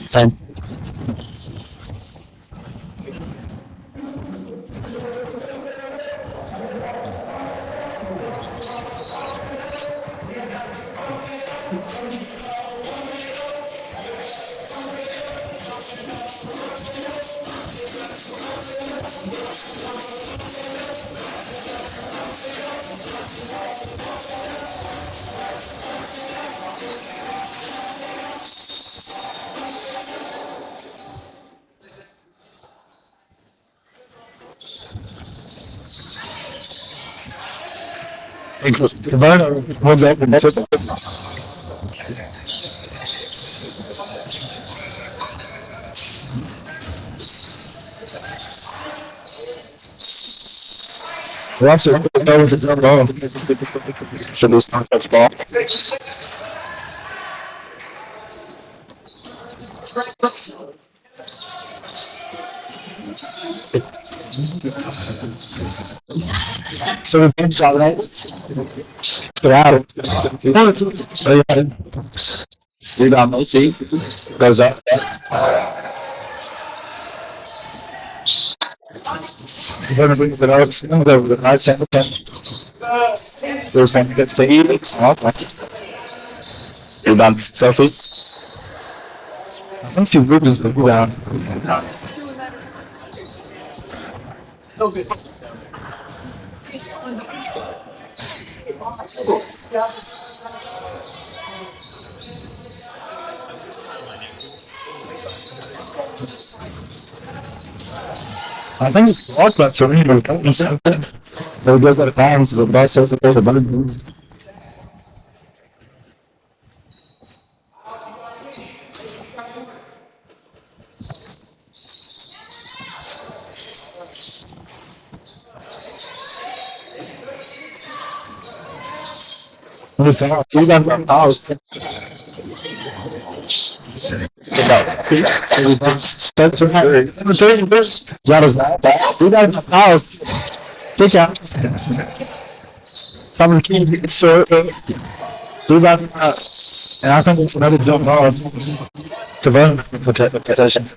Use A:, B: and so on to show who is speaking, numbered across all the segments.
A: Same. Caverna was up and Rough it over the ball. Should be start that ball. So we bench out right? Get out. So yeah. Rebound no see. Goes up. Caverna brings it out. Over the right center. There's one gets to eat. Rebound selfie. I think she loses the rebound. I think it's blocked by Torino. There goes at times the best of the button. It's out. You got the house. Get out. Spencer. That is that. You got the house. Take out. Someone keep short. Do that. And I think it's another jump ball to run for possession.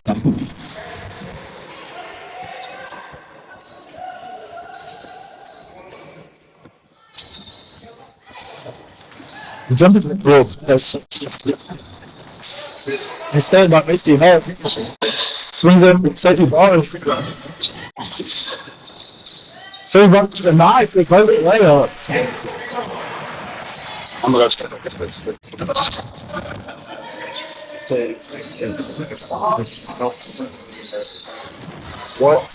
A: Jumping the rope. Yes. Instead, by Misty Hall, swings them, safety ball. So he runs to the nice, they close the layup. I'm going to get this. What?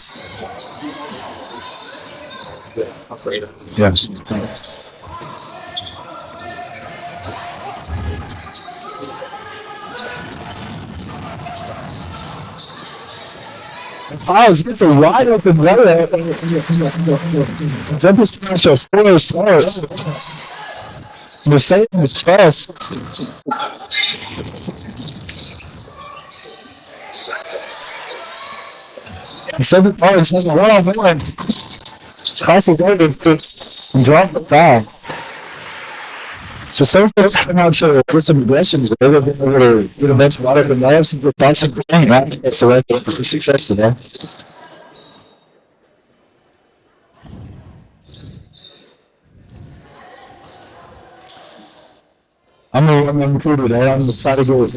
A: I'll say this. Yeah. Piles gets a wide open layup. Jumper's trying to a 4 start. Mercedes press. Seven points has a one-on-one. Crosses over and draws the foul. So Somerset's come out to with some aggression. They're able to get a bench wide open layups and put function for game. That's the right for success today. I'm improved today. I'm just trying to go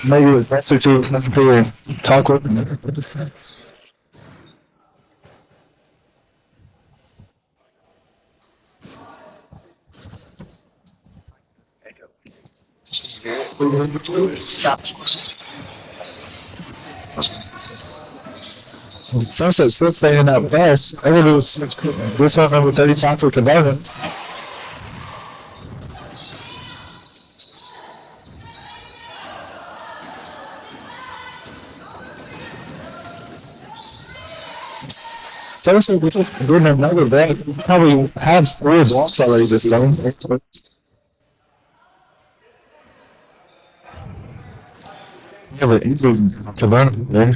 A: maybe with best or two to talk with them. Somerset still staying up fast. I think it was this one number 35 for Caverna. Somerset getting another back. He's probably had 4 blocks already this game. Yeah, but he's a Caverna there.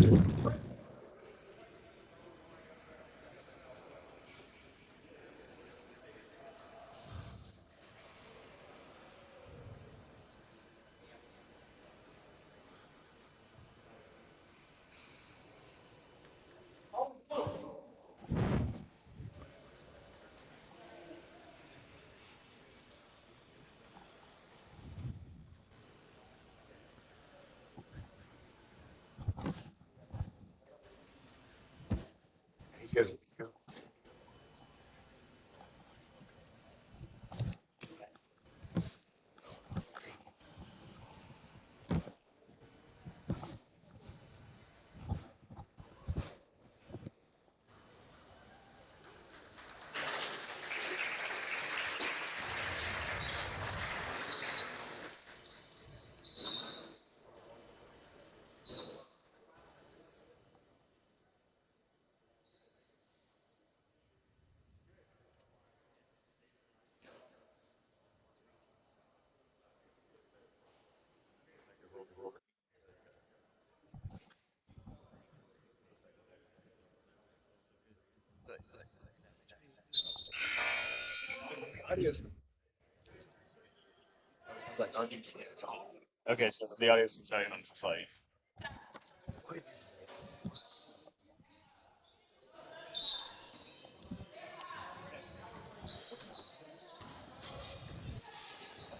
B: Okay, so the audio is very on slide.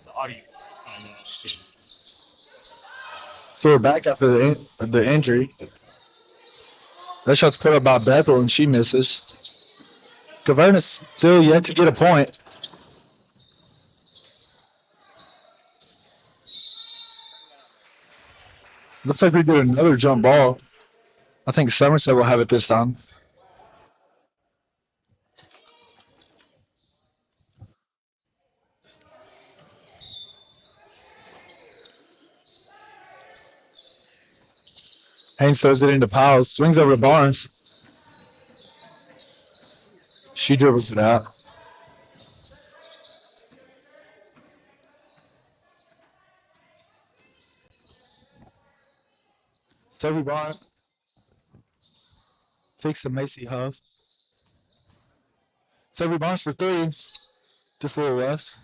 B: The audio.
A: So we're back after the injury. That shot's put up by Bethel and she misses. Caverna's still yet to get a point. Looks like we did another jump ball. I think Somerset will have it this time. Haynes throws it into Piles, swings over to Barnes. She dribbles it out. Sophie Barnes takes to Macy Huff. Sophie Barnes for 3, just a little left.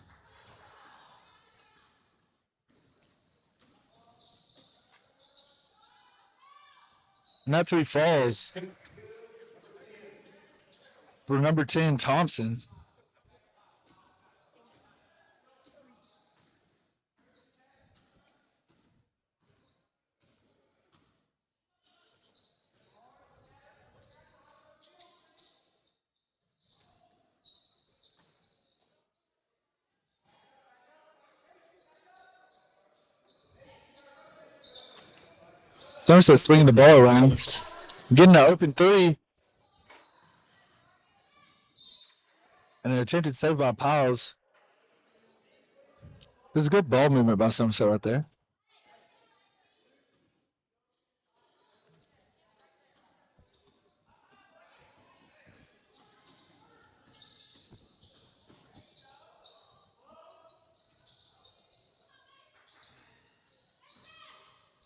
A: And that's 3 falls for number 10, Thompson. Somerset swinging the ball around. Getting an open 3. And an attempted save by Piles. There's a good ball movement by Somerset right there.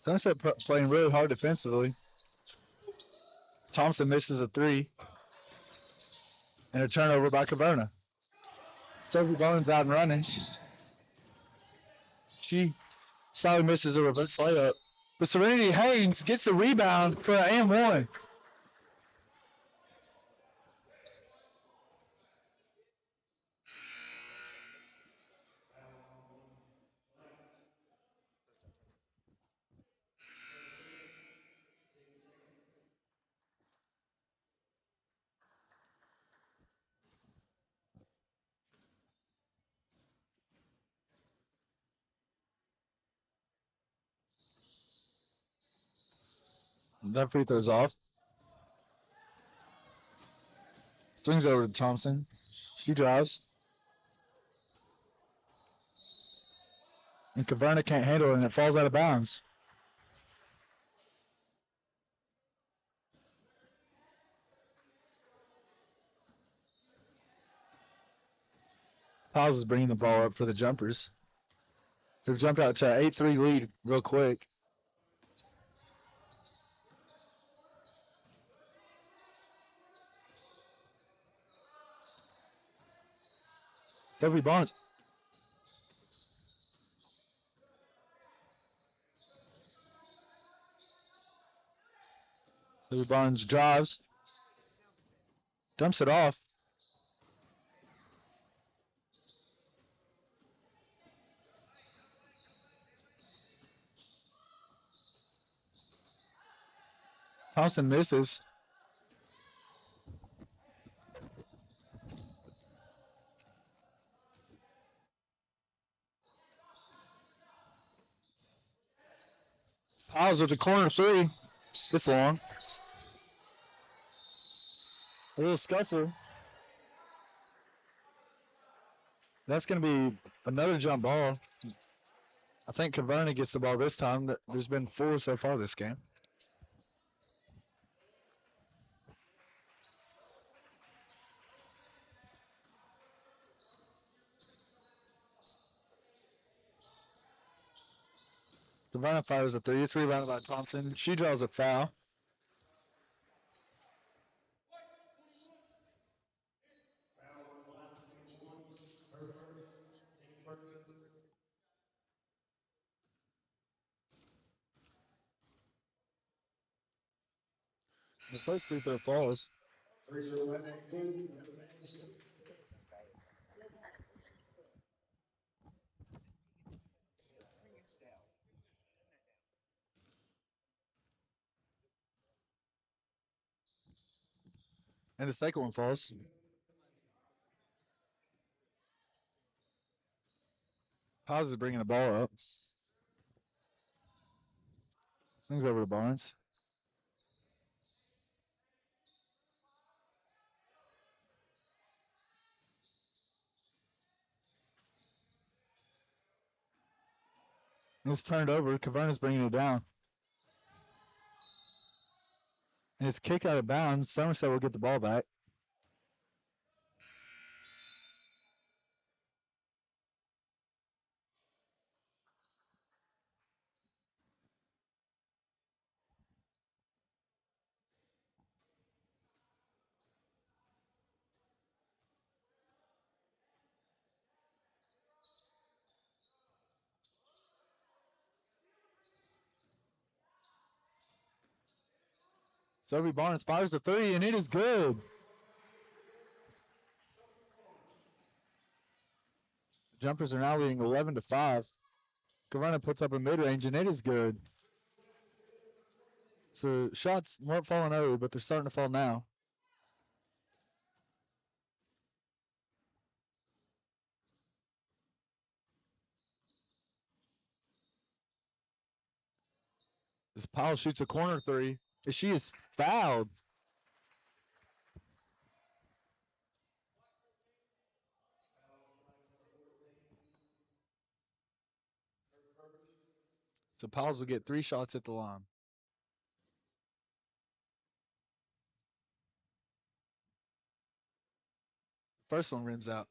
A: Somerset playing really hard defensively. Thompson misses a three. And a turnover by Caverna. Sophie Bones out and running. She solidly misses a reverse layup. But Serenity Haynes gets the rebound for an and one. That free throws off. Swings over to Thompson. She drives. And Caverna can't handle it, and it falls out of bounds. Piles is bringing the ball up for the jumpers. They've jumped out to an 8-3 lead real quick. Sophie Barnes. Sophie Barnes drives. Dumps it off. Thompson misses. Piles with the corner three. It's long. A little scuffle. That's going to be another jump ball. I think Caverna gets the ball this time. There's been 4 so far this game. Caverna fires a three. It's rebounded by Thompson. She draws a foul. The first free throw falls. And the second one falls. Paz is bringing the ball up. Swings over to Barnes. And it's turned over. Caverna's bringing it down. And it's kicked out of bounds. Somerset will get the ball back. Sophie Barnes fires the three, and it is good. The jumpers are now leading 11-5. Caverna puts up a mid-range, and it is good. So shots weren't falling early, but they're starting to fall now. As Powell shoots a corner three, she is fouled. So Powell's will get 3 shots at the line. First one rims out.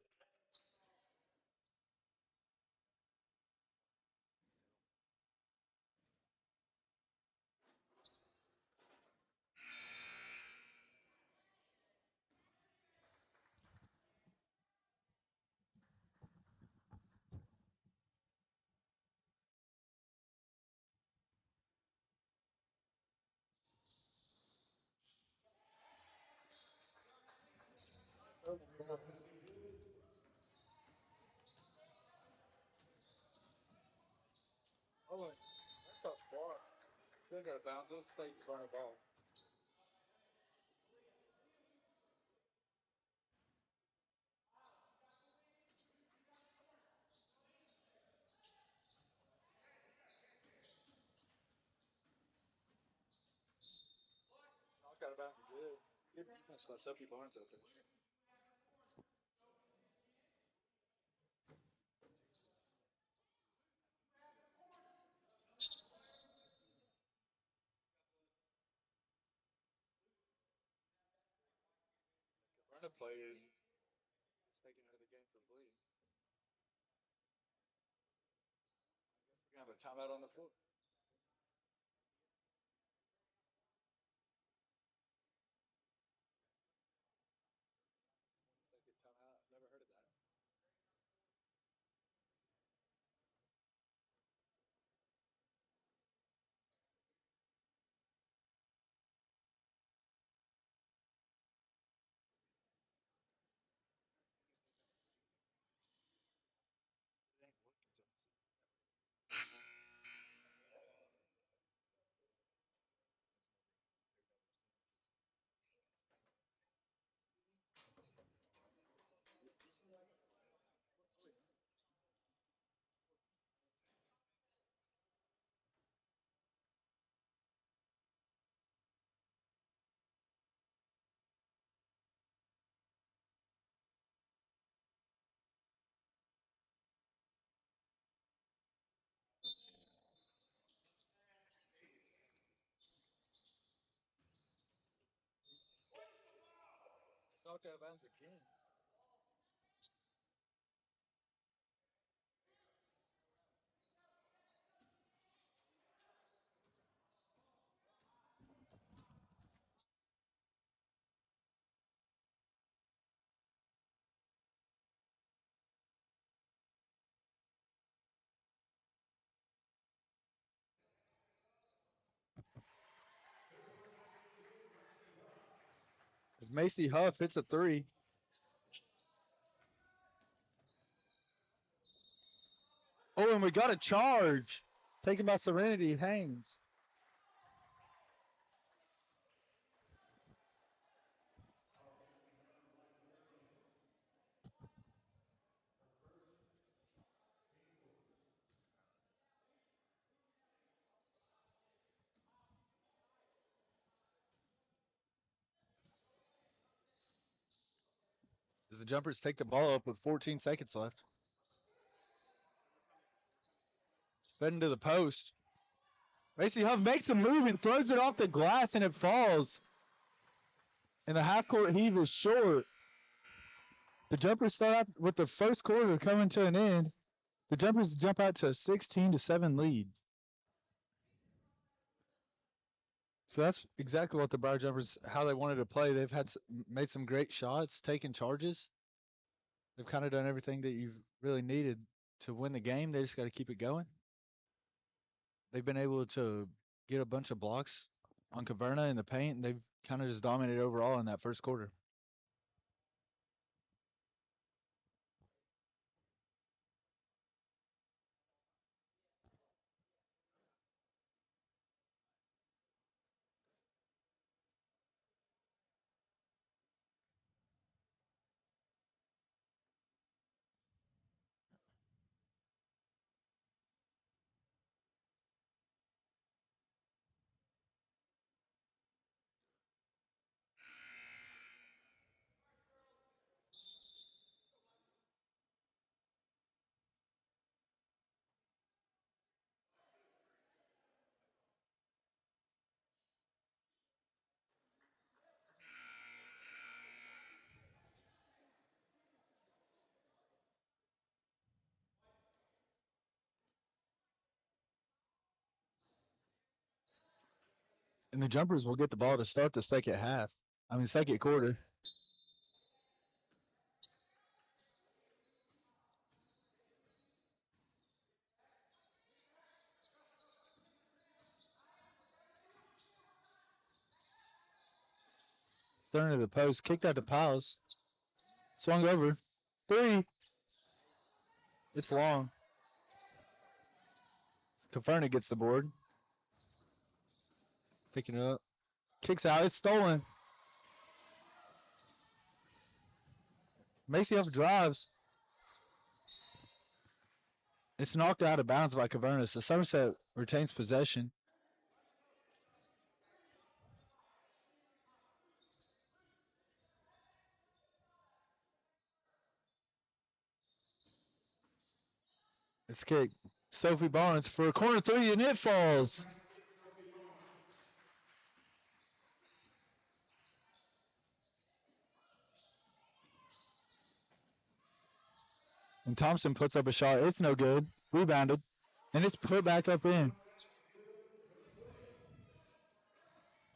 A: Goes out of bounds. Let's stay front of ball. Knocked out of bounds good. Good defense by Sophie Barnes out there. Caverna played. It's taken out of the game for bleeding. I guess we're gonna have a timeout on the floor. Second timeout. Never heard of that. It ain't working. Knocked out of bounds again. As Macy Huff hits a three. Oh, and we got a charge taken by Serenity Haynes. As the Jumpers take the ball up with 14 seconds left. It's fed into the post. Macy Huff makes a move and throws it off the glass and it falls. And the half court heave is short. The Jumpers start out with the first quarter coming to an end. The Jumpers jump out to a 16-7 lead. So that's exactly what the Briar Jumpers, how they wanted to play. They've made some great shots, taken charges. They've kind of done everything that you've really needed to win the game. They just got to keep it going. They've been able to get a bunch of blocks on Caverna in the paint, and they've kind of just dominated overall in that first quarter. And the Jumpers will get the ball to start the second quarter. Thrown to the post, kicked out to Piles. Swung over. Three. It's long. Caverna gets the board. Picking it up. Kicks out. It's stolen. Macy Huff drives. It's knocked out of bounds by Caverna. So Somerset retains possession. It's kicked. Sophie Barnes for a corner three, and it falls. And Thompson puts up a shot. It's no good. Rebounded. And it's put back up in.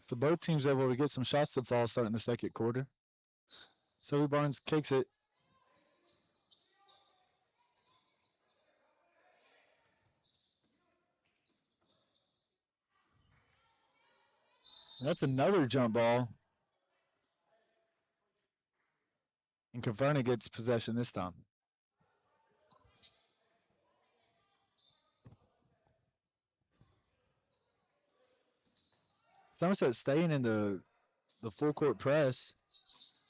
A: So both teams able to get some shots to fall starting the second quarter. Sophie Barnes kicks it. And that's another jump ball. And Caverna gets possession this time. Somerset staying in the full court press.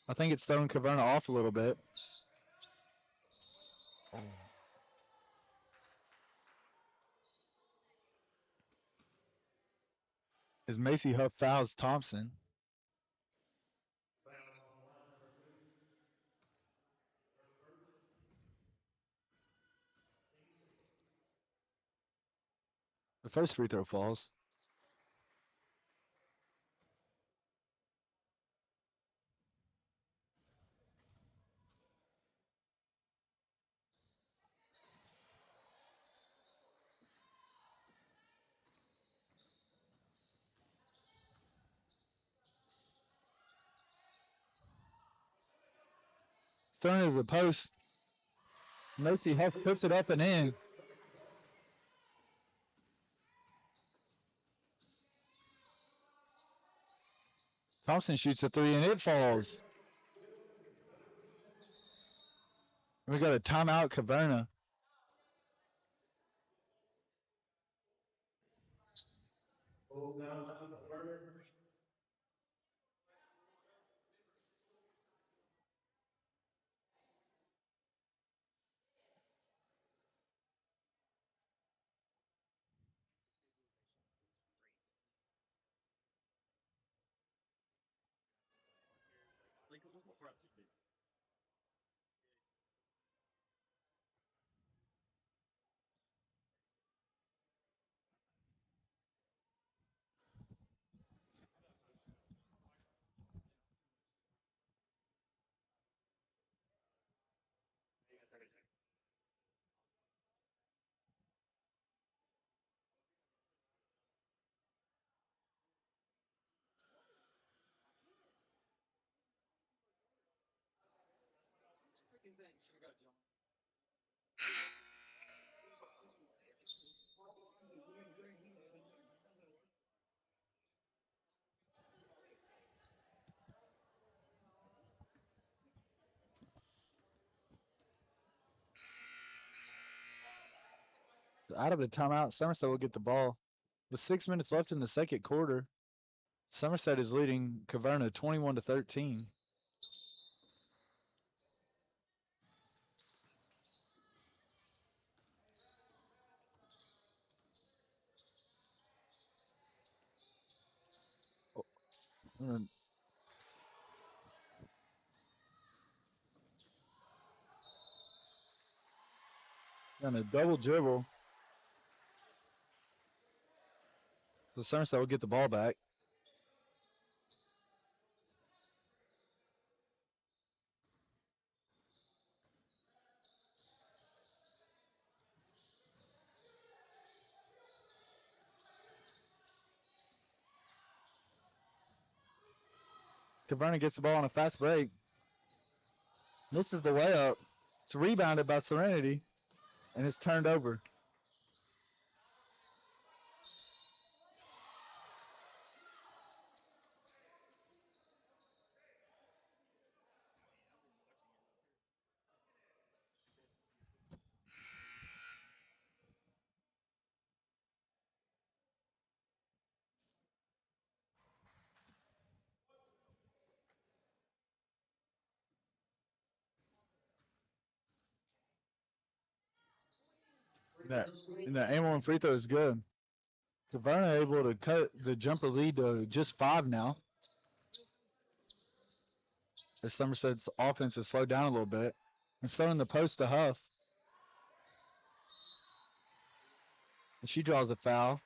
A: I think it's throwing Caverna off a little bit. As Macy Huff fouls Thompson. The first free throw falls. It's thrown into the post. Macy Huff puts it up and in. Thompson shoots a three and it falls. We got a timeout, Caverna. So out of the timeout, Somerset will get the ball. With 6 minutes left in the second quarter, Somerset is leading Caverna 21-13. Oh, and a double dribble. So Somerset will get the ball back. Caverna gets the ball on a fast break. This is the layup. It's rebounded by Serenity, and it's turned over. That aim on free throw is good. Caverna able to cut the jumper lead to just 5 now. As Somerset's offense has slowed down a little bit. And so in the post to Huff. And she draws a foul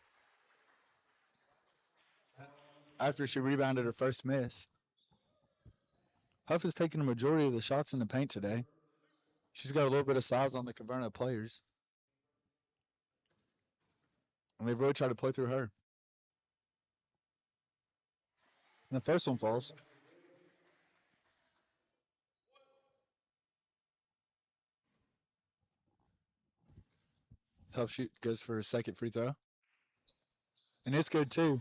A: after she rebounded her first miss. Huff has taken a majority of the shots in the paint today. She's got a little bit of size on the Caverna players. And they've really tried to play through her. And the first one falls. Huff shoot goes for a second free throw. And it's good too.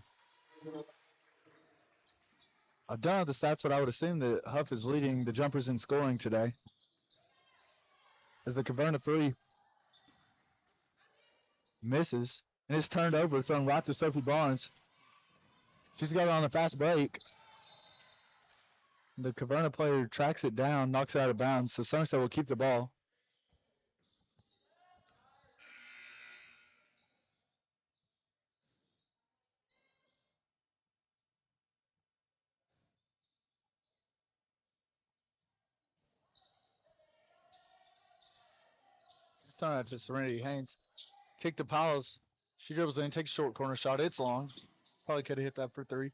A: I don't have the stats, but I would assume that Huff is leading the jumpers in scoring today. As the Caverna 3 misses. And it's turned over, thrown right to Sophie Barnes. She's got it on the fast break. The Caverna player tracks it down, knocks it out of bounds, so Somerset will keep the ball. It's on out to Serenity Haynes. Kick to Powell's. She dribbles in, takes a short corner shot. It's long. Probably could have hit that for 3.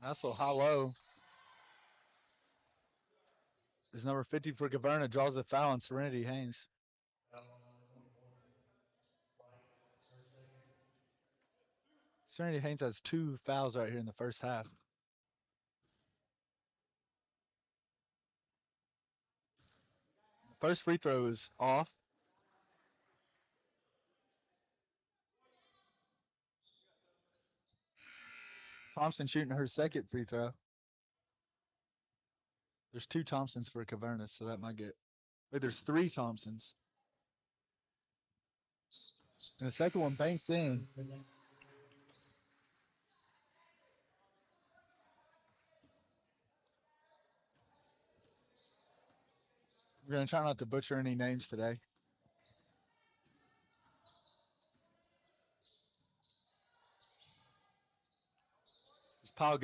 A: Nice little high-low. Is number 50 for Caverna, draws the foul on Serenity Haynes. Serenity Haynes has 2 fouls right here in the first half. First free throw is off. Thompson shooting her second free throw. There's 2 Thompsons for Caverna, so that might get... Wait, there's 3 Thompsons. And the second one banks in. We're going to try not to butcher any names today. As Piles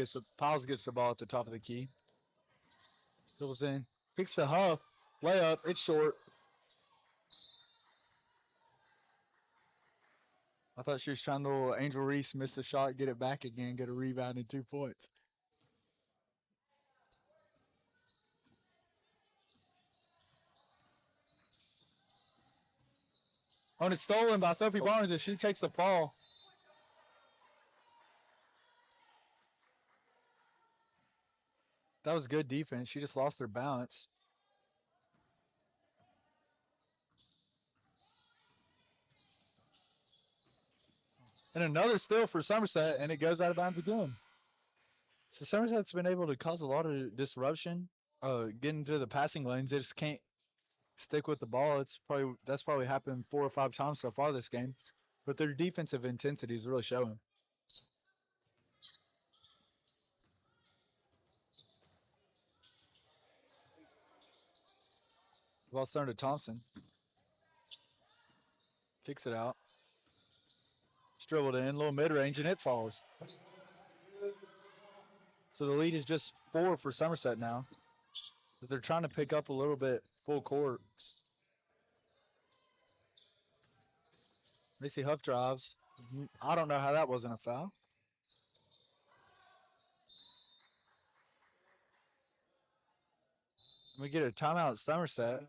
A: gets the ball at the top of the key. Dribbles in. Picks the Huff. Layup. It's short. I thought she was trying to little Angel Reese miss the shot, get it back again, get a rebound and 2 points. Oh, and it's stolen by Sophie Barnes as she takes the fall. That was good defense. She just lost her balance. And another steal for Somerset, and it goes out of bounds again. So Somerset's been able to cause a lot of disruption, getting to the passing lanes. They just can't stick with the ball. That's probably happened 4 or 5 times so far this game. But their defensive intensity is really showing. Ball starting to Thompson. Kicks it out. It's dribbled in, little mid-range, and it falls. So the lead is just 4 for Somerset now. But they're trying to pick up a little bit full court. Missy Huff drives. I don't know how that wasn't a foul. We get a timeout at Somerset.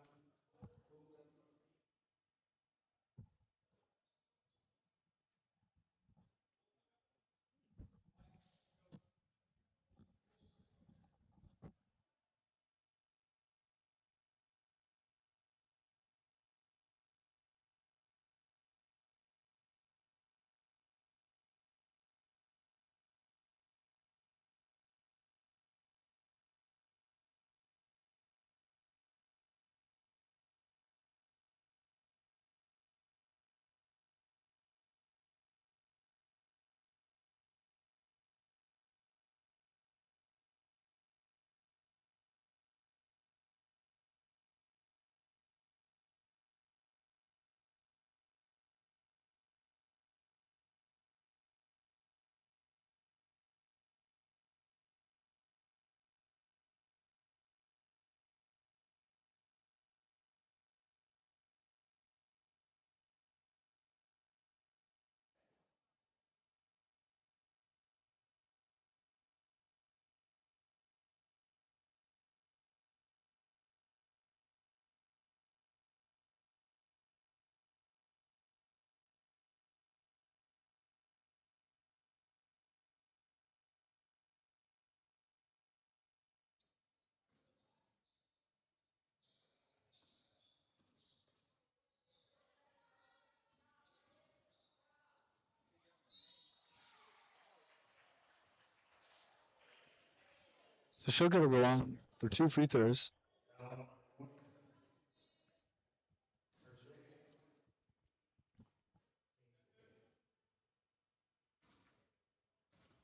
A: So she'll go to the line for 2 free throws.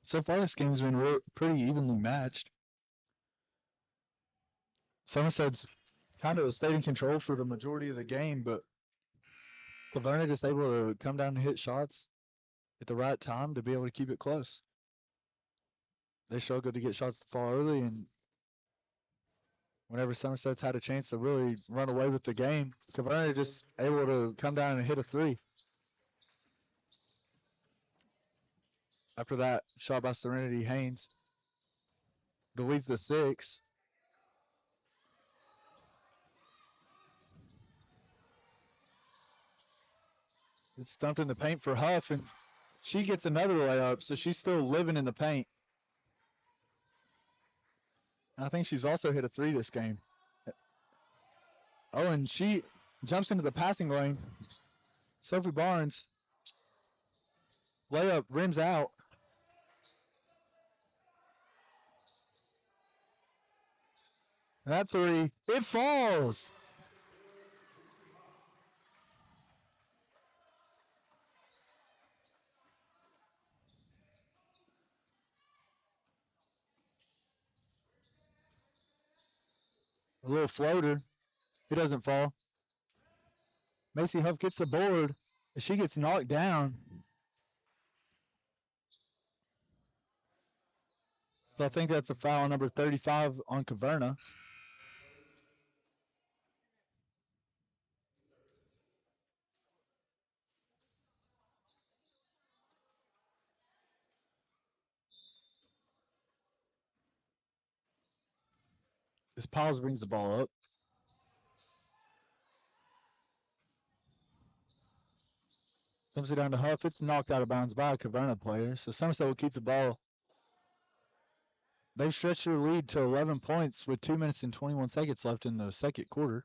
A: So far, this game's been pretty evenly matched. Somerset's kind of stayed in control for the majority of the game, but Caverna just able to come down and hit shots at the right time to be able to keep it close. They struggled to get shots to fall early, and whenever Somerset's had a chance to really run away with the game, Caverna just able to come down and hit a three. After that shot by Serenity Haynes, the lead's to 6. It's dumped in the paint for Huff, and she gets another layup, so she's still living in the paint. And I think she's also hit a three this game. Oh, and she jumps into the passing lane. Sophie Barnes, layup, rims out. And that three, it falls. A little floater. It doesn't fall. Macy Huff gets the board. And she gets knocked down. So I think that's a foul number 35 on Caverna. As Piles brings the ball up. Comes it down to Huff. It's knocked out of bounds by a Caverna player. So Somerset will keep the ball. They've stretched their lead to 11 points with 2 minutes and 21 seconds left in the second quarter.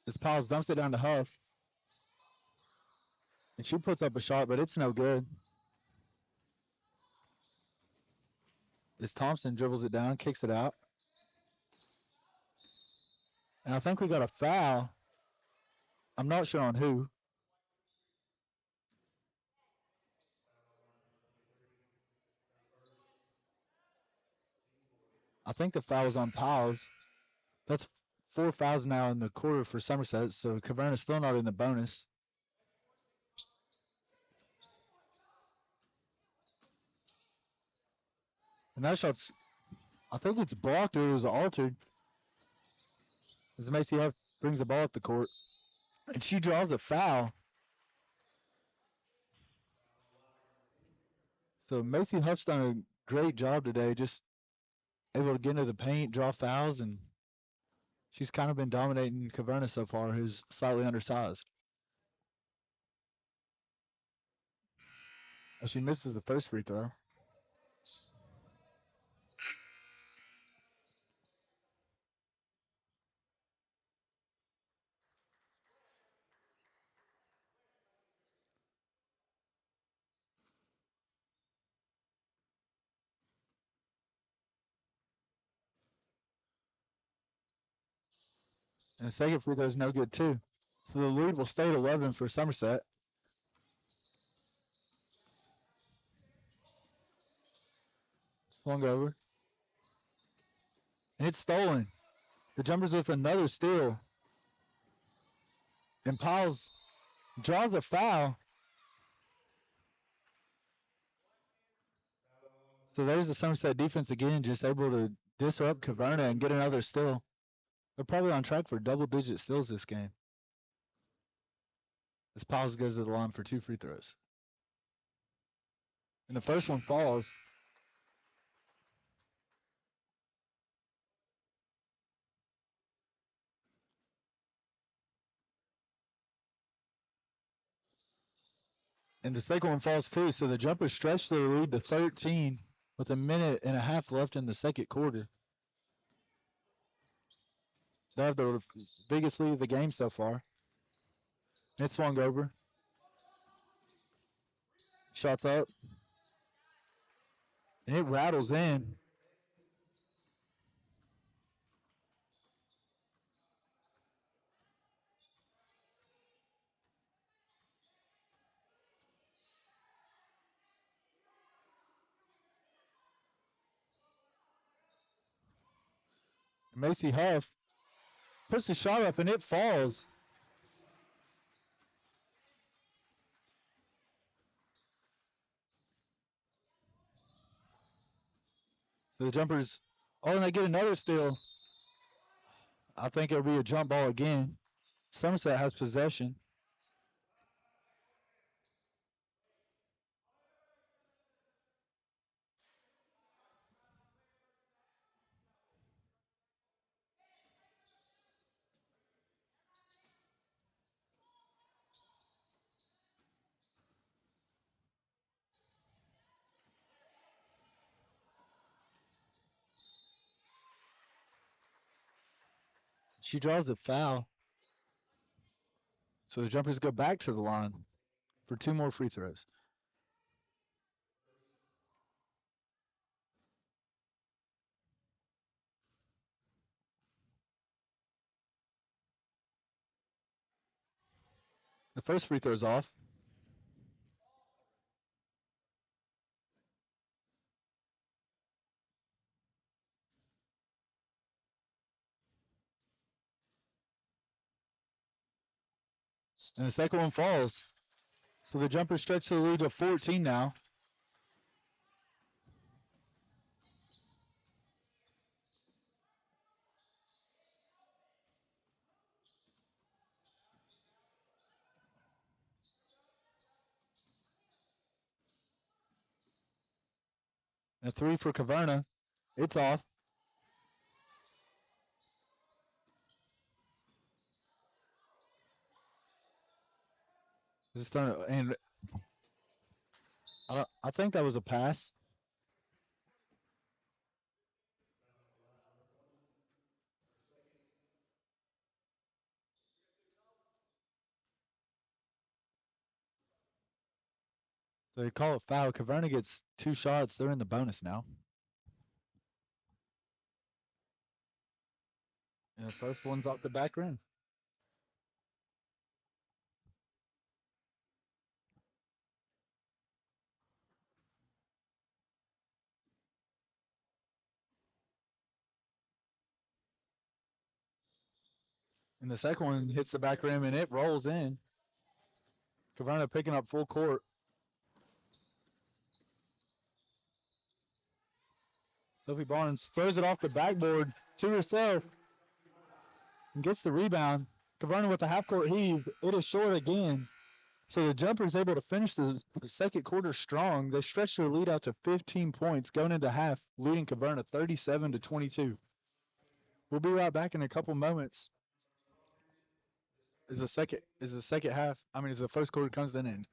A: As Piles dumps it down to Huff. And she puts up a shot, but it's no good. As Thompson dribbles it down, kicks it out. And I think we got a foul. I'm not sure on who. I think the foul was on Piles. That's 4 fouls now in the quarter for Somerset, so Caverna's still not in the bonus. And that shot's, I think it's blocked or it was altered. As Macy Huff brings the ball up the court. And she draws a foul. So Macy Huff's done a great job today, just able to get into the paint, draw fouls, and she's kind of been dominating Caverna so far, who's slightly undersized. And she misses the first free throw. And the second free throw is no good, too. So the lead will stay at 11 for Somerset. Swung over. And it's stolen. The Jumpers with another steal. And Piles draws a foul. So there's the Somerset defense again, just able to disrupt Caverna and get another steal. They're probably on track for double-digit steals this game. As Piles goes to the line for 2 free throws. And the first one falls. And the second one falls too, so the Jumpers stretch their lead to 13 with a minute and a half left in the second quarter. They have the biggest lead of the game so far. It swung over. Shots up. And it rattles in. Macy Huff puts the shot up and it falls. So the Jumpers, oh, and they get another steal. I think it'll be a jump ball again. Somerset has possession. She draws a foul. So the Jumpers go back to the line for 2 more free throws. The first free throw's off. And the second one falls. So the Jumpers stretch the lead to 14 now. And a 3 for Caverna. It's off. And I think that was a pass. So they call it foul. Caverna gets 2 shots. They're in the bonus now. And the first one's off the back rim. And the second one hits the back rim and it rolls in. Caverna picking up full court. Sophie Barnes throws it off the backboard to herself and gets the rebound. Caverna with the half court heave. It is short again. So the Jumpers able to finish the second quarter strong. They stretch their lead out to 15 points going into half, leading Caverna 37-22. We'll be right back in a couple moments. As the first quarter comes to an end.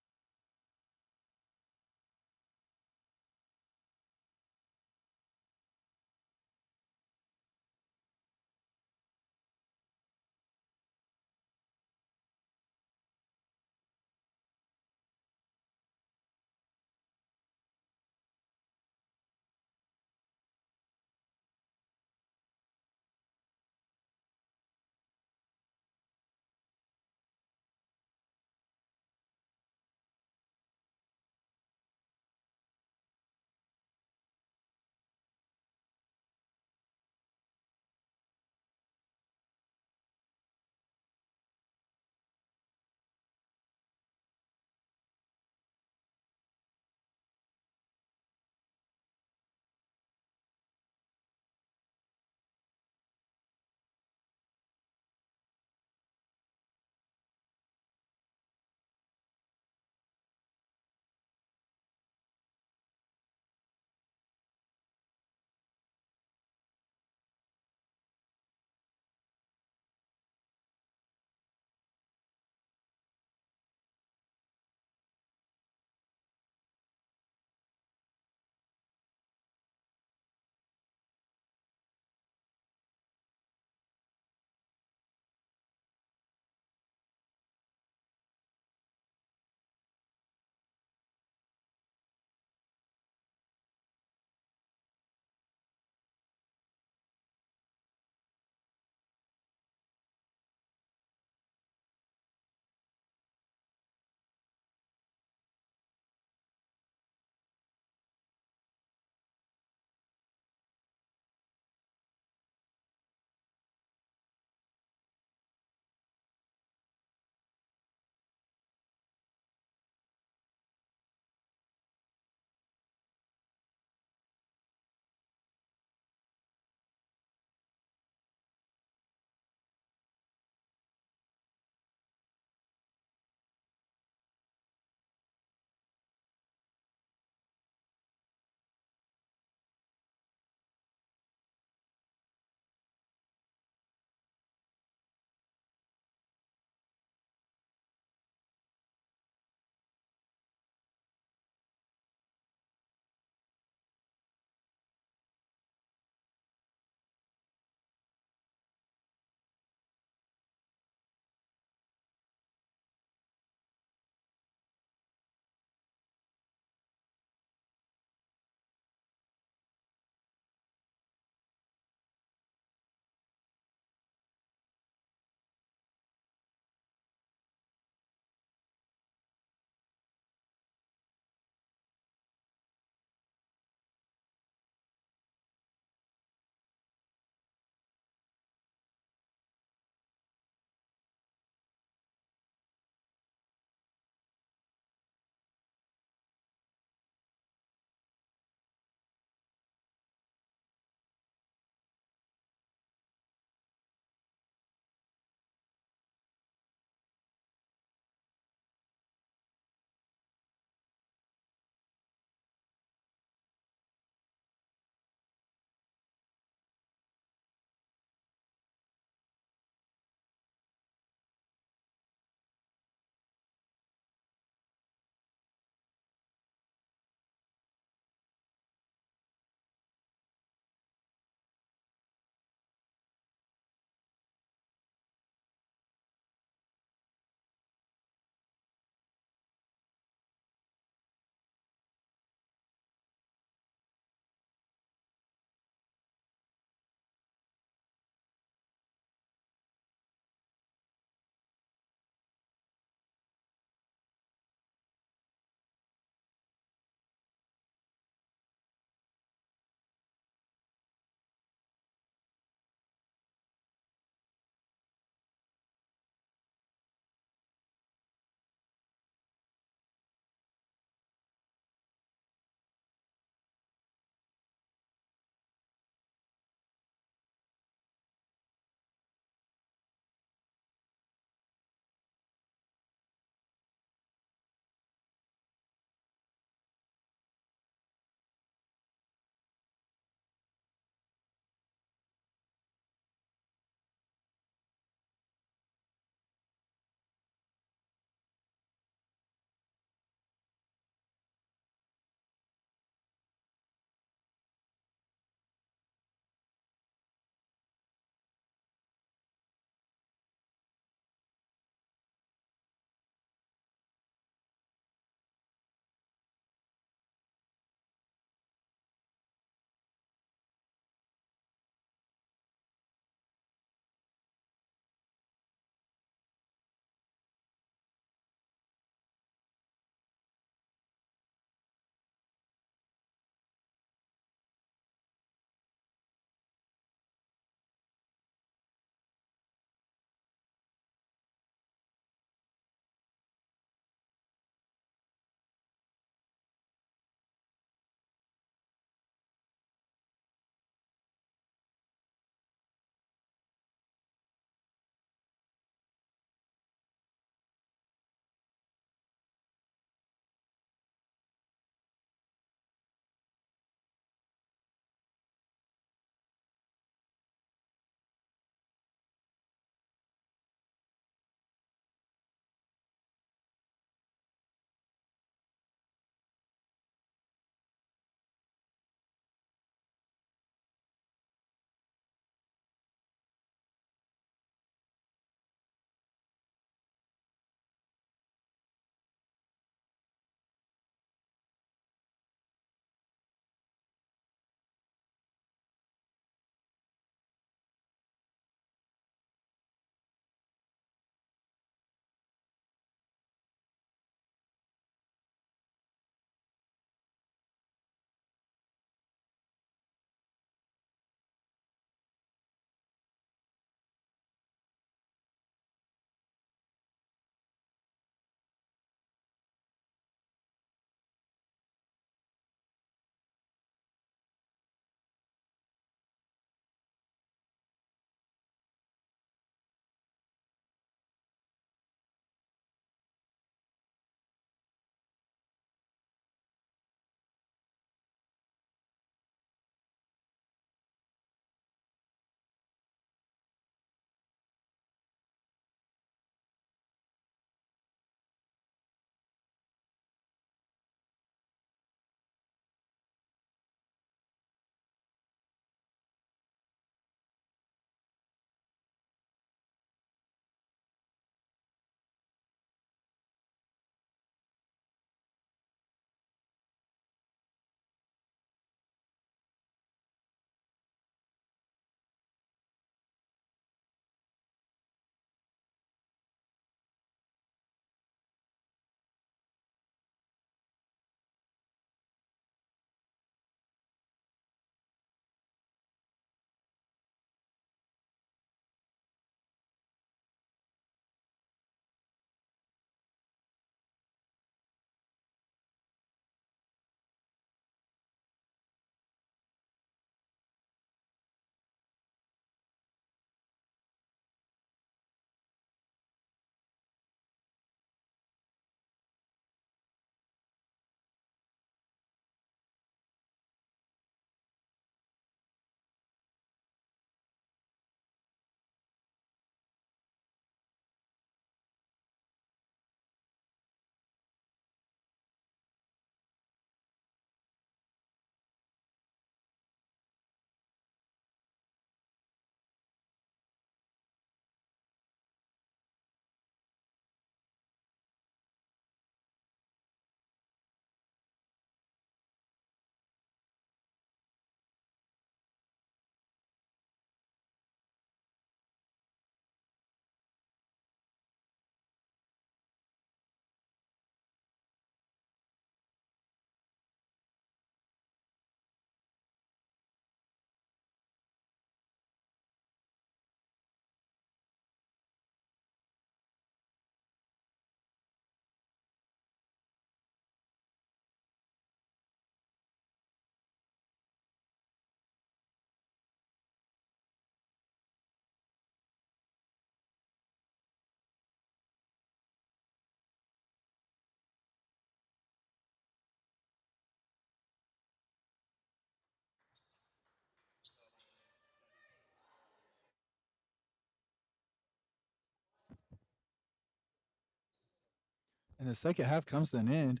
A: And the second half comes to an end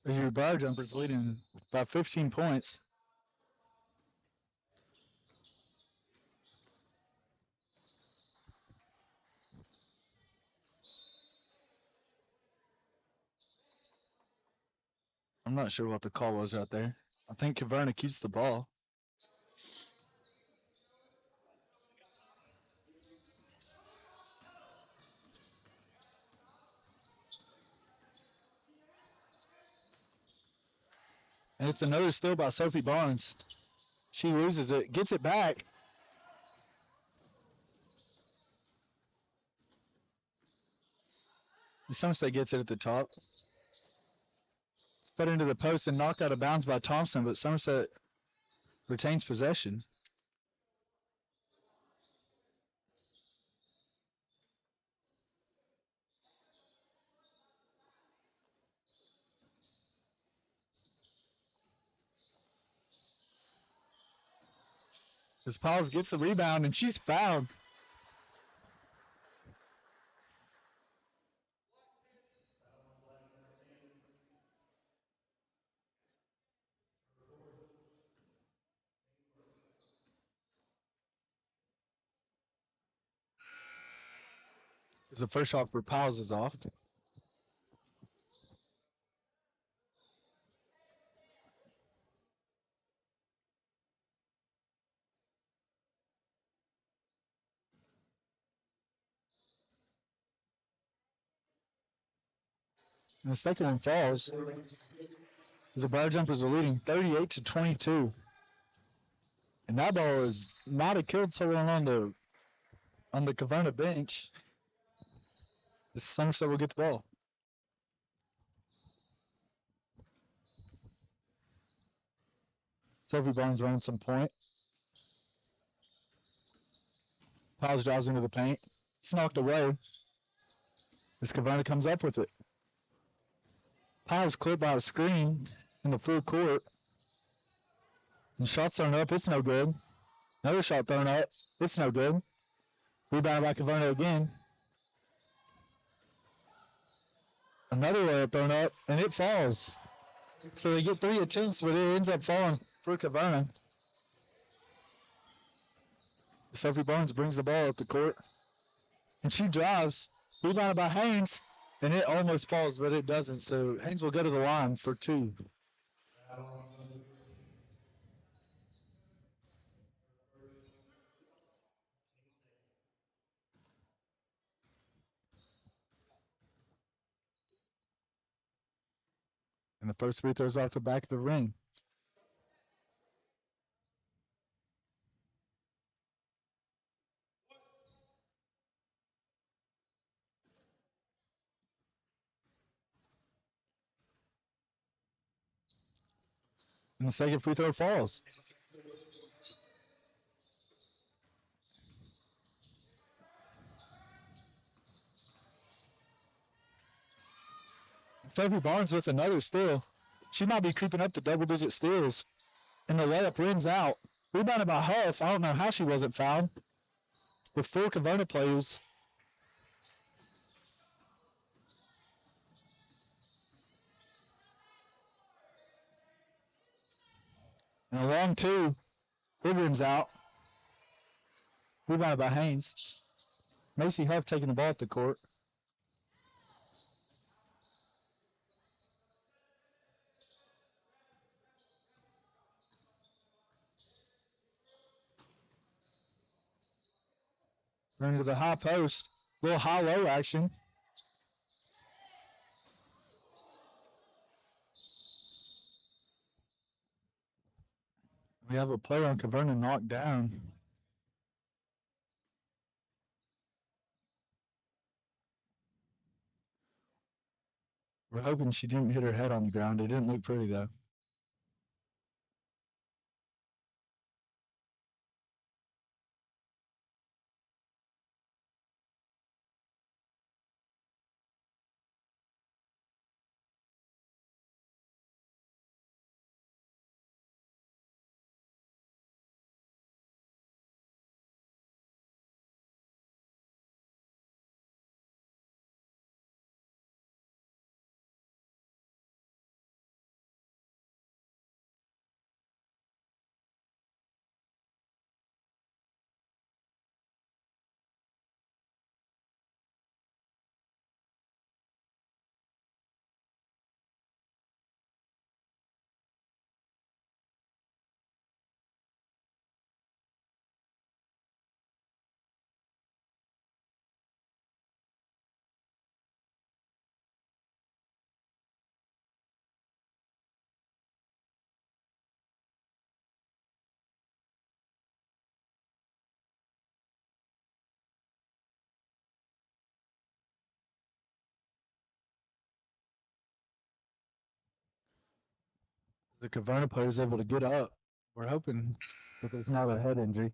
A: as your bar jumpers leading by 15 points. I'm not sure what the call was right there. I think Caverna keeps the ball. And it's another steal by Sophie Barnes. She loses it, gets it back. Somerset gets it at the top. It's fed into the post and knocked out of bounds by Thompson, but Somerset retains possession. As Pauls gets the rebound and she's fouled. As the first shot for Pauls is off. And the second one falls. As the Bar Jumpers are leading 38-22. And that ball is might have killed someone on the Caverna bench. The Somerset will get the ball. Sophie Barnes runs some point. Pauls drives into the paint. It's knocked away. As Caverna comes up with it. Pauls clipped by a screen in the full court. And shots thrown up. It's no good. Another shot thrown up. It's no good. Rebounded by Caverna again. Another layup thrown up, and it falls. So they get 3 attempts, but it ends up falling for Caverna. Sophie Barnes brings the ball up the court, and she drives. Rebounded by Haynes, and it almost falls, but it doesn't. So Haynes will go to the line for 2. And the first free throw's off the back of the ring. And the second free throw falls. Sophie Barnes with another steal. She might be creeping up to double-digit steals. And the layup rings out. Rebounded by Huff. I don't know how she wasn't fouled. With 4 Caverna players. And a long 2. It rims out. Rebounded by Haynes. Macy Huff taking the ball at the court. Running to the high post. Little high-low action. We have a player on Caverna knocked down. We're hoping she didn't hit her head on the ground. It didn't look pretty, though. The Caverna player is able to get up. We're hoping that it's not a head injury.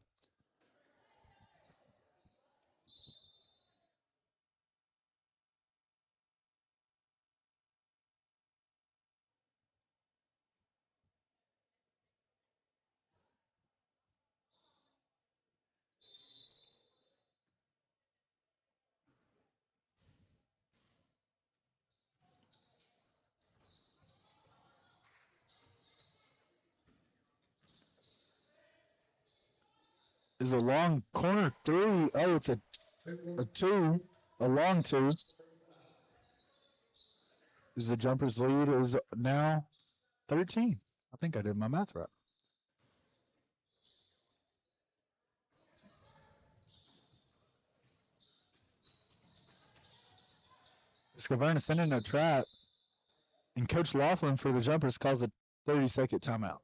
A: Is a long corner 3. Oh, it's a 2. A long 2. Is the jumper's lead is now 13. I think I did my math right. Is Caverna sending a trap, and Coach Laughlin for the jumpers calls a 30-second timeout.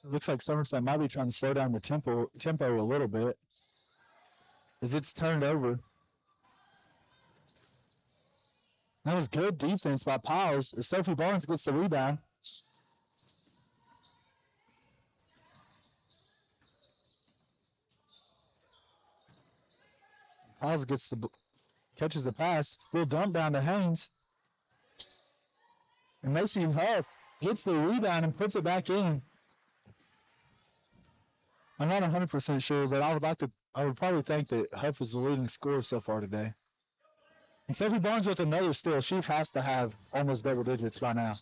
A: It looks like Somerset might be trying to slow down the tempo a little bit as it's turned over. That was good defense by Piles as Sophie Barnes gets the rebound. Piles catches the pass. Will dump down to Haynes. And Macy Huff gets the rebound and puts it back in. I'm not 100% sure, but I would probably think that Huff is the leading scorer so far today. And Sophie Barnes with another steal. She has to have almost double digits by now.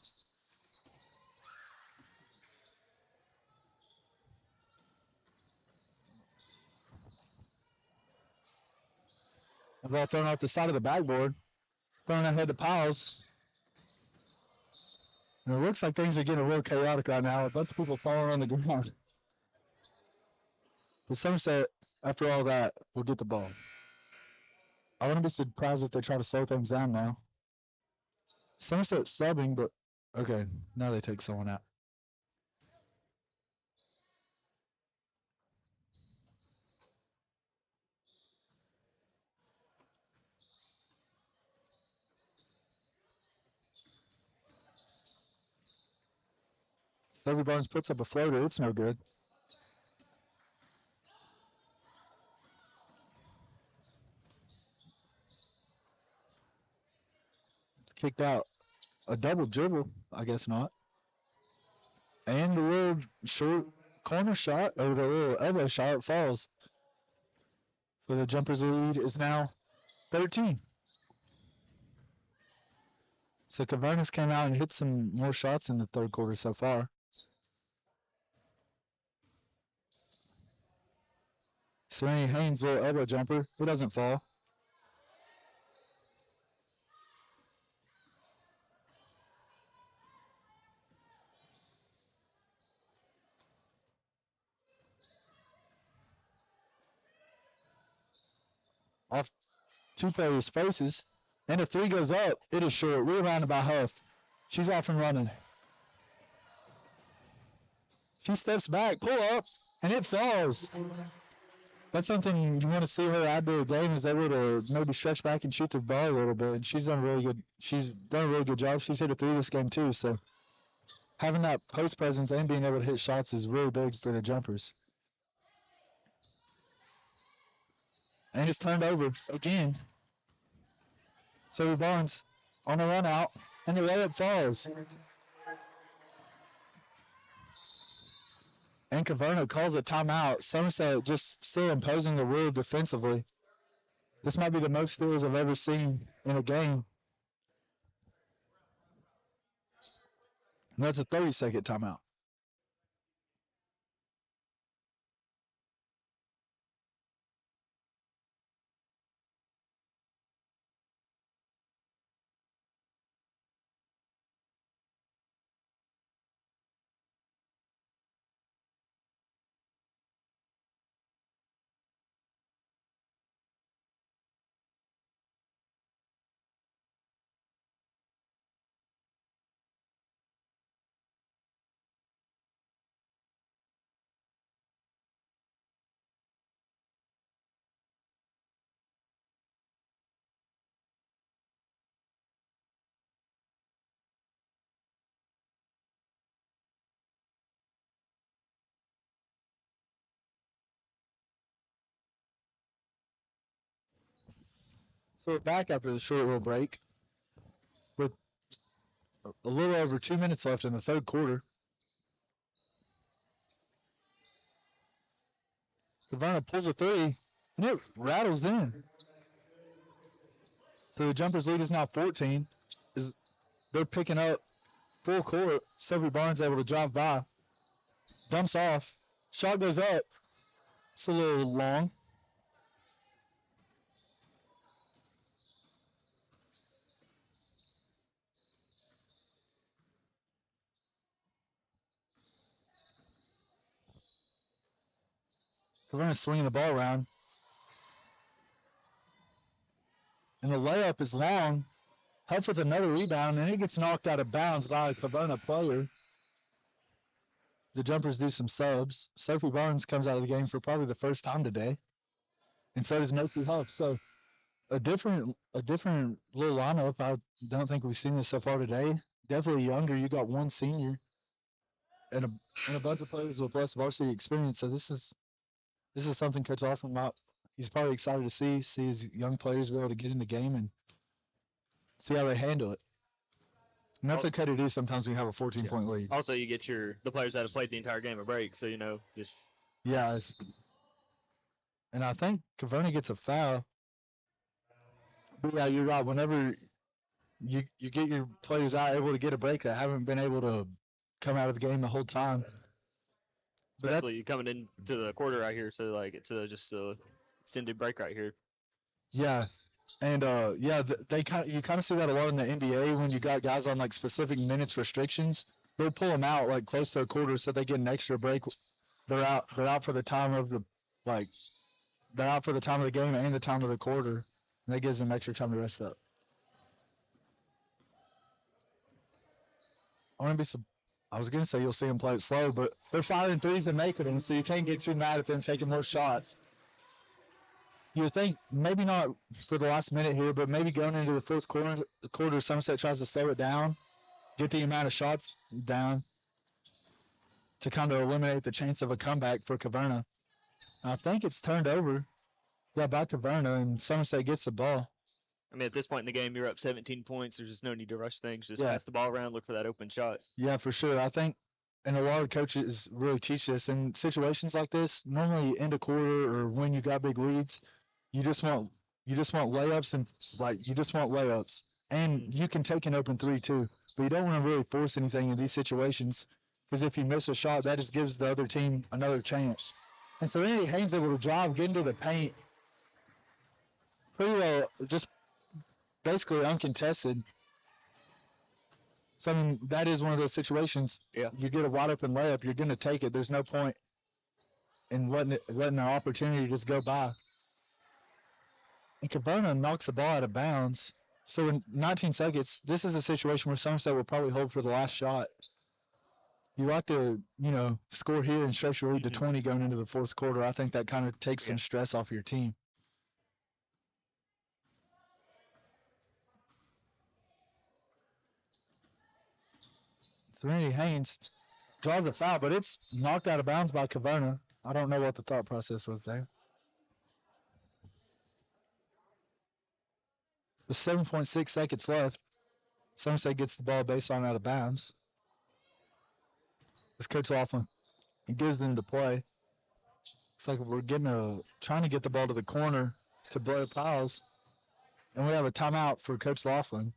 A: The ball thrown off the side of the backboard. Thrown ahead to Piles. And it looks like things are getting a little chaotic right now. A bunch of people falling on the ground. But Somerset, after all that, will get the ball. I wouldn't be surprised if they try to slow things down now. Somerset subbing, but okay, now they take someone out. Sophie Barnes puts up a floater. It's no good. It's kicked out. A double dribble? I guess not. And the little short corner shot, or the little elbow shot, falls. So the jumper's lead is now 13. So Caverna's came out and hit some more shots in the third quarter so far. Serene Haynes' little elbow jumper. It doesn't fall. Off two players' faces. And the three goes up. It is short. Rebounded by Huff. She's off and running. She steps back, pull up, and it falls. That's something you want to see her add to a game, is able to maybe stretch back and shoot the ball a little bit. And she's done a really good job. She's hit a 3 this game too. So having that post presence and being able to hit shots is really big for the jumpers. And it's turned over again. So Barnes on the run out, and the layup falls. And Caverna calls a timeout. Somerset just still imposing the rule defensively. This might be the most steals I've ever seen in a game. And that's a 30-second timeout. So we're back after the short little break with a little over 2 minutes left in the third quarter. Caverna pulls a three, and it rattles in. So the Jumpers lead is now 14. They're picking up full court. Sophie Barnes able to drive by. Dumps off. Shot goes up. It's a little long. Caverna's swinging the ball around. And the layup is long. Huff with another rebound, and it gets knocked out of bounds by a Caverna player. The Jumpers do some subs. Sophie Barnes comes out of the game for probably the first time today. And so does Macy Huff. So a different little lineup. I don't think we've seen this so far today. Definitely younger. You got one senior and a bunch of players with less varsity experience. So this is something Coach Hoffman might. He's probably excited to see his young players be able to get in the game and see how they handle it. And that's okay to do sometimes when you have a 14-point lead.
B: Also, you get the players that have played the entire game a break, so just.
A: Yeah, and I think Caverna gets a foul. But yeah, you're right. Whenever you get your players out able to get a break that haven't been able to come out of the game the whole time.
B: Especially coming into the quarter right here, so it's just a extended break right here.
A: Yeah, and you kind of see that a lot in the NBA when you got guys on specific minutes restrictions. They'll pull them out close to a quarter so they get an extra break. They're out for the time of the they're out for the time of the game and the time of the quarter, and that gives them extra time to rest up. I was going to say you'll see them play it slow, but they're firing threes and making them, so you can't get too mad at them taking more shots. You would think maybe not for the last minute here, but maybe going into the fourth quarter, Somerset tries to slow it down, get the amount of shots down to kind of eliminate the chance of a comeback for Caverna. I think it's turned over by Caverna, and Somerset gets the ball.
B: I mean, at this point in the game, you're up 17 points. There's just no need to rush things. Just pass the ball around, look for that open shot.
A: Yeah, for sure. I think, and a lot of coaches really teach this in situations like this. Normally, end a quarter or when you got big leads, you just want layups and you just want layups, and you can take an open three too. But you don't want to really force anything in these situations because if you miss a shot, that just gives the other team another chance. And so Andy Haynes able to drive, get into the paint, pretty well, just basically uncontested. So, I mean, that is one of those situations.
B: Yeah.
A: You get a wide open layup, you're going to take it. There's no point in letting an opportunity just go by. And Caverna knocks the ball out of bounds. So, in 19 seconds, this is a situation where Somerset will probably hold for the last shot. You like to, score here and stretch your lead to 20 going into the fourth quarter. I think that kind of takes some stress off your team. Serenity Haynes draws a foul, but it's knocked out of bounds by Caverna. I don't know what the thought process was there. With 7.6 seconds left, Somerset gets the ball baseline out of bounds. As Coach Laughlin gives them to play. Looks like we're trying to get the ball to the corner to Blair Piles. And we have a timeout for Coach Laughlin.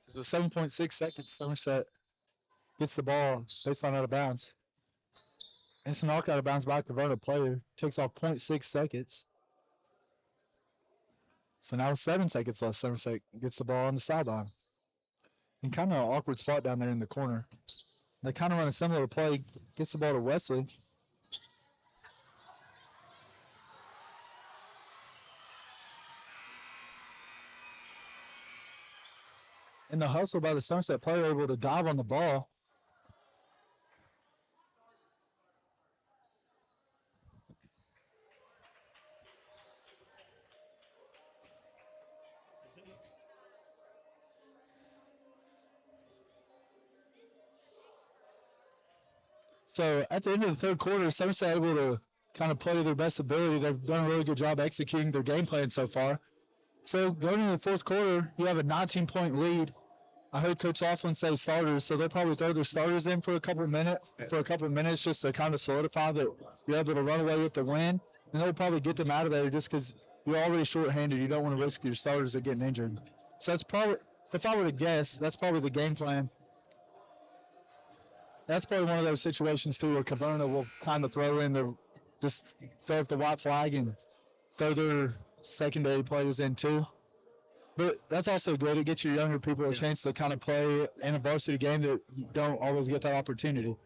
A: So 7.6 seconds, Somerset gets the ball baseline out of bounds. And it's a knock out of bounds by a Caverna player. Takes off 0.6 seconds. So now with 7 seconds left, Somerset gets the ball on the sideline. In kind of an awkward spot down there in the corner. They kind of run a similar play. Gets the ball to Wesley. In the hustle by the Somerset player, able to dive on the ball. So at the end of the third quarter, Somerset able to kind of play their best ability. They've done a really good job executing their game plan so far. So going into the fourth quarter, you have a 19-point lead. I heard Coach Laughlin say starters, so they'll probably throw their starters in for a couple of minutes just to kind of solidify that you're able to run away with the win. And they'll probably get them out of there just because you're already shorthanded. You don't want to risk your starters getting injured. So that's probably, if I were to guess, that's probably the game plan. That's probably one of those situations too where Caverna will kind of throw in just throw up the white flag and throw their secondary players in too. But that's also good. It gets your younger people a chance to kind of play in a varsity game that you don't always get that opportunity.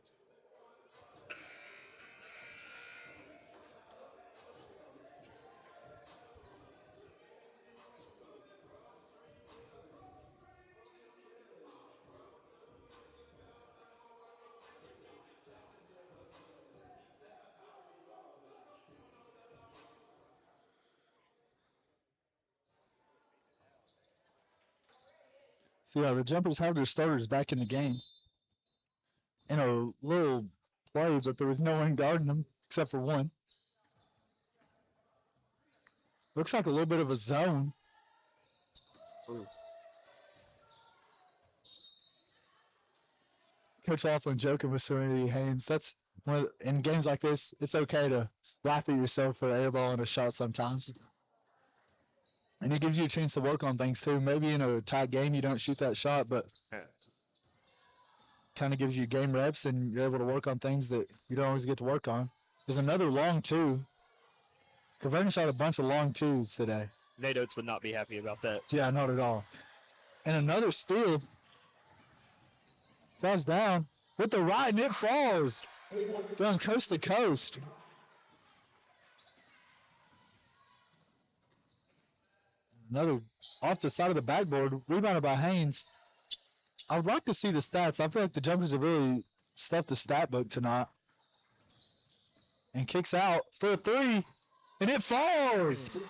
A: So yeah, the Jumpers have their starters back in the game. In a little play, but there was no one guarding them except for one. Looks like a little bit of a zone.
B: Ooh.
A: Coach Laughlin joking with Serenity Haynes. That's in games like this, it's okay to laugh at yourself for the air ball and a shot sometimes. And it gives you a chance to work on things too. Maybe in a tight game you don't shoot that shot, but kind of gives you game reps and you're able to work on things that you don't always get to work on. There's another long two. Caverna shot a bunch of long twos today.
B: Nate Oates would not be happy about that.
A: Yeah, not at all. And another steal. Falls down with the right, and it falls. Going coast to coast. Another off the side of the backboard, rebounded by Haynes. I would like to see the stats. I feel like the Jumpers have really stuffed the stat book tonight. And kicks out for a three, and it falls.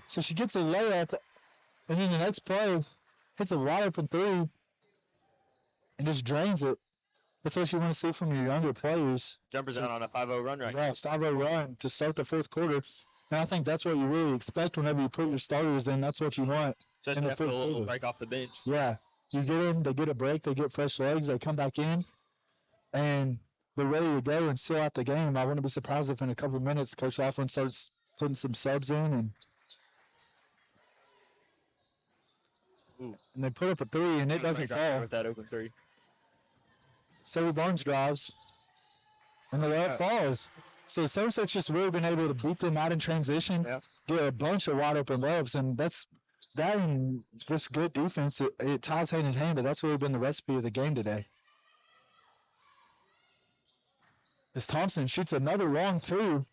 A: So she gets a layup, and then the next play hits a wide open three and just drains it. That's what you want to see from your younger players.
B: Jumpers out on a 5-0 run right now.
A: Yeah, 5-0 run to start the fourth quarter. And I think that's what you really expect whenever you put your starters in. That's what you want.
B: Especially after a little break off the bench.
A: Yeah. You get them, they get a break, they get fresh legs, they come back in, and they're ready to go and seal out the game. I wouldn't be surprised if in a couple of minutes Coach Laughlin starts putting some subs in and they put up a three, and it doesn't fall.
B: With that open three.
A: So Barnes drives. and the layup falls. So Somerset's just really been able to beat them out in transition,
B: Yeah.
A: get a bunch of wide open layups, and that and just good defense. It ties hand in hand, but that's really been the recipe of the game today. As Thompson shoots another long two.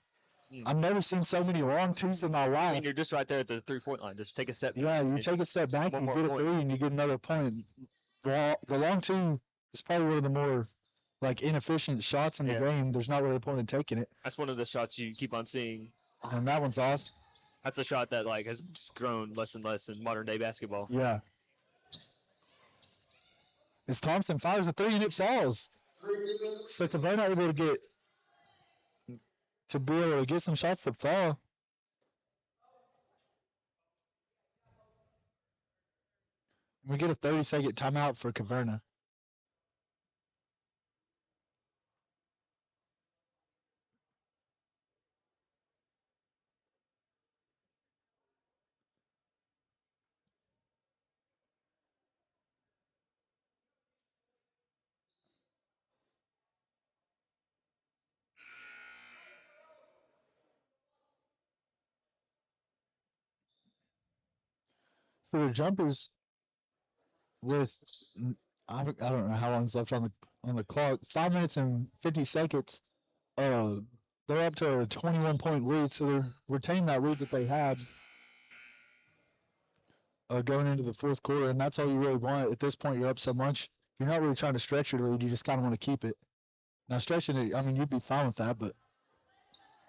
A: I've never seen so many long twos in my
B: I
A: life.
B: mean, you're just right there at the 3-point line. Just take a step.
A: Yeah, you take a step back
B: one
A: and
B: more
A: get a
B: point.
A: three, and you get another point. The long two is probably one of the more inefficient shots in the game. There's not really a point in taking it.
B: That's one of the shots you keep on seeing.
A: And that one's off.
B: That's a shot that has just grown less and less in modern day basketball.
A: Yeah. As Thompson fires a three and it falls. So Caverna able to get some shots to fall. We get a 30-second timeout for Caverna. So the jumpers with I don't know how long's left on the clock. 5 minutes and 50 seconds. They're up to a 21-point lead, so they're retaining that lead that they had going into the fourth quarter, and that's all you really want. At this point, you're up so much. You're not really trying to stretch your lead. You just kind of want to keep it. Now, stretching it, I mean, you'd be fine with that, but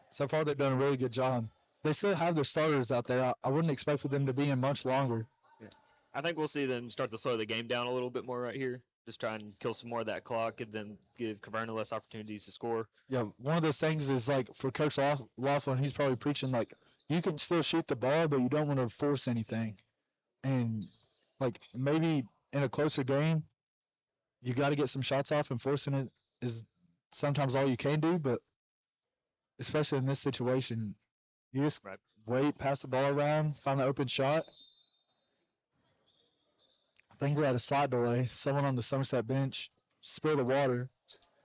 A: so far they've done a really good job. They still have their starters out there. I wouldn't expect for them to be in much longer.
B: Yeah. I think we'll see them start to slow the game down a little bit more right here. Just try and kill some more of that clock and then give Caverna less opportunities to score.
A: Yeah, one of those things is for Coach Laughlin, he's probably preaching you can still shoot the ball, but you don't want to force anything. And maybe in a closer game, you got to get some shots off, and forcing it is sometimes all you can do. But especially in this situation, you just wait, pass the ball around, find an open shot. I think we had a slide delay. Someone on the Somerset bench spilled the water.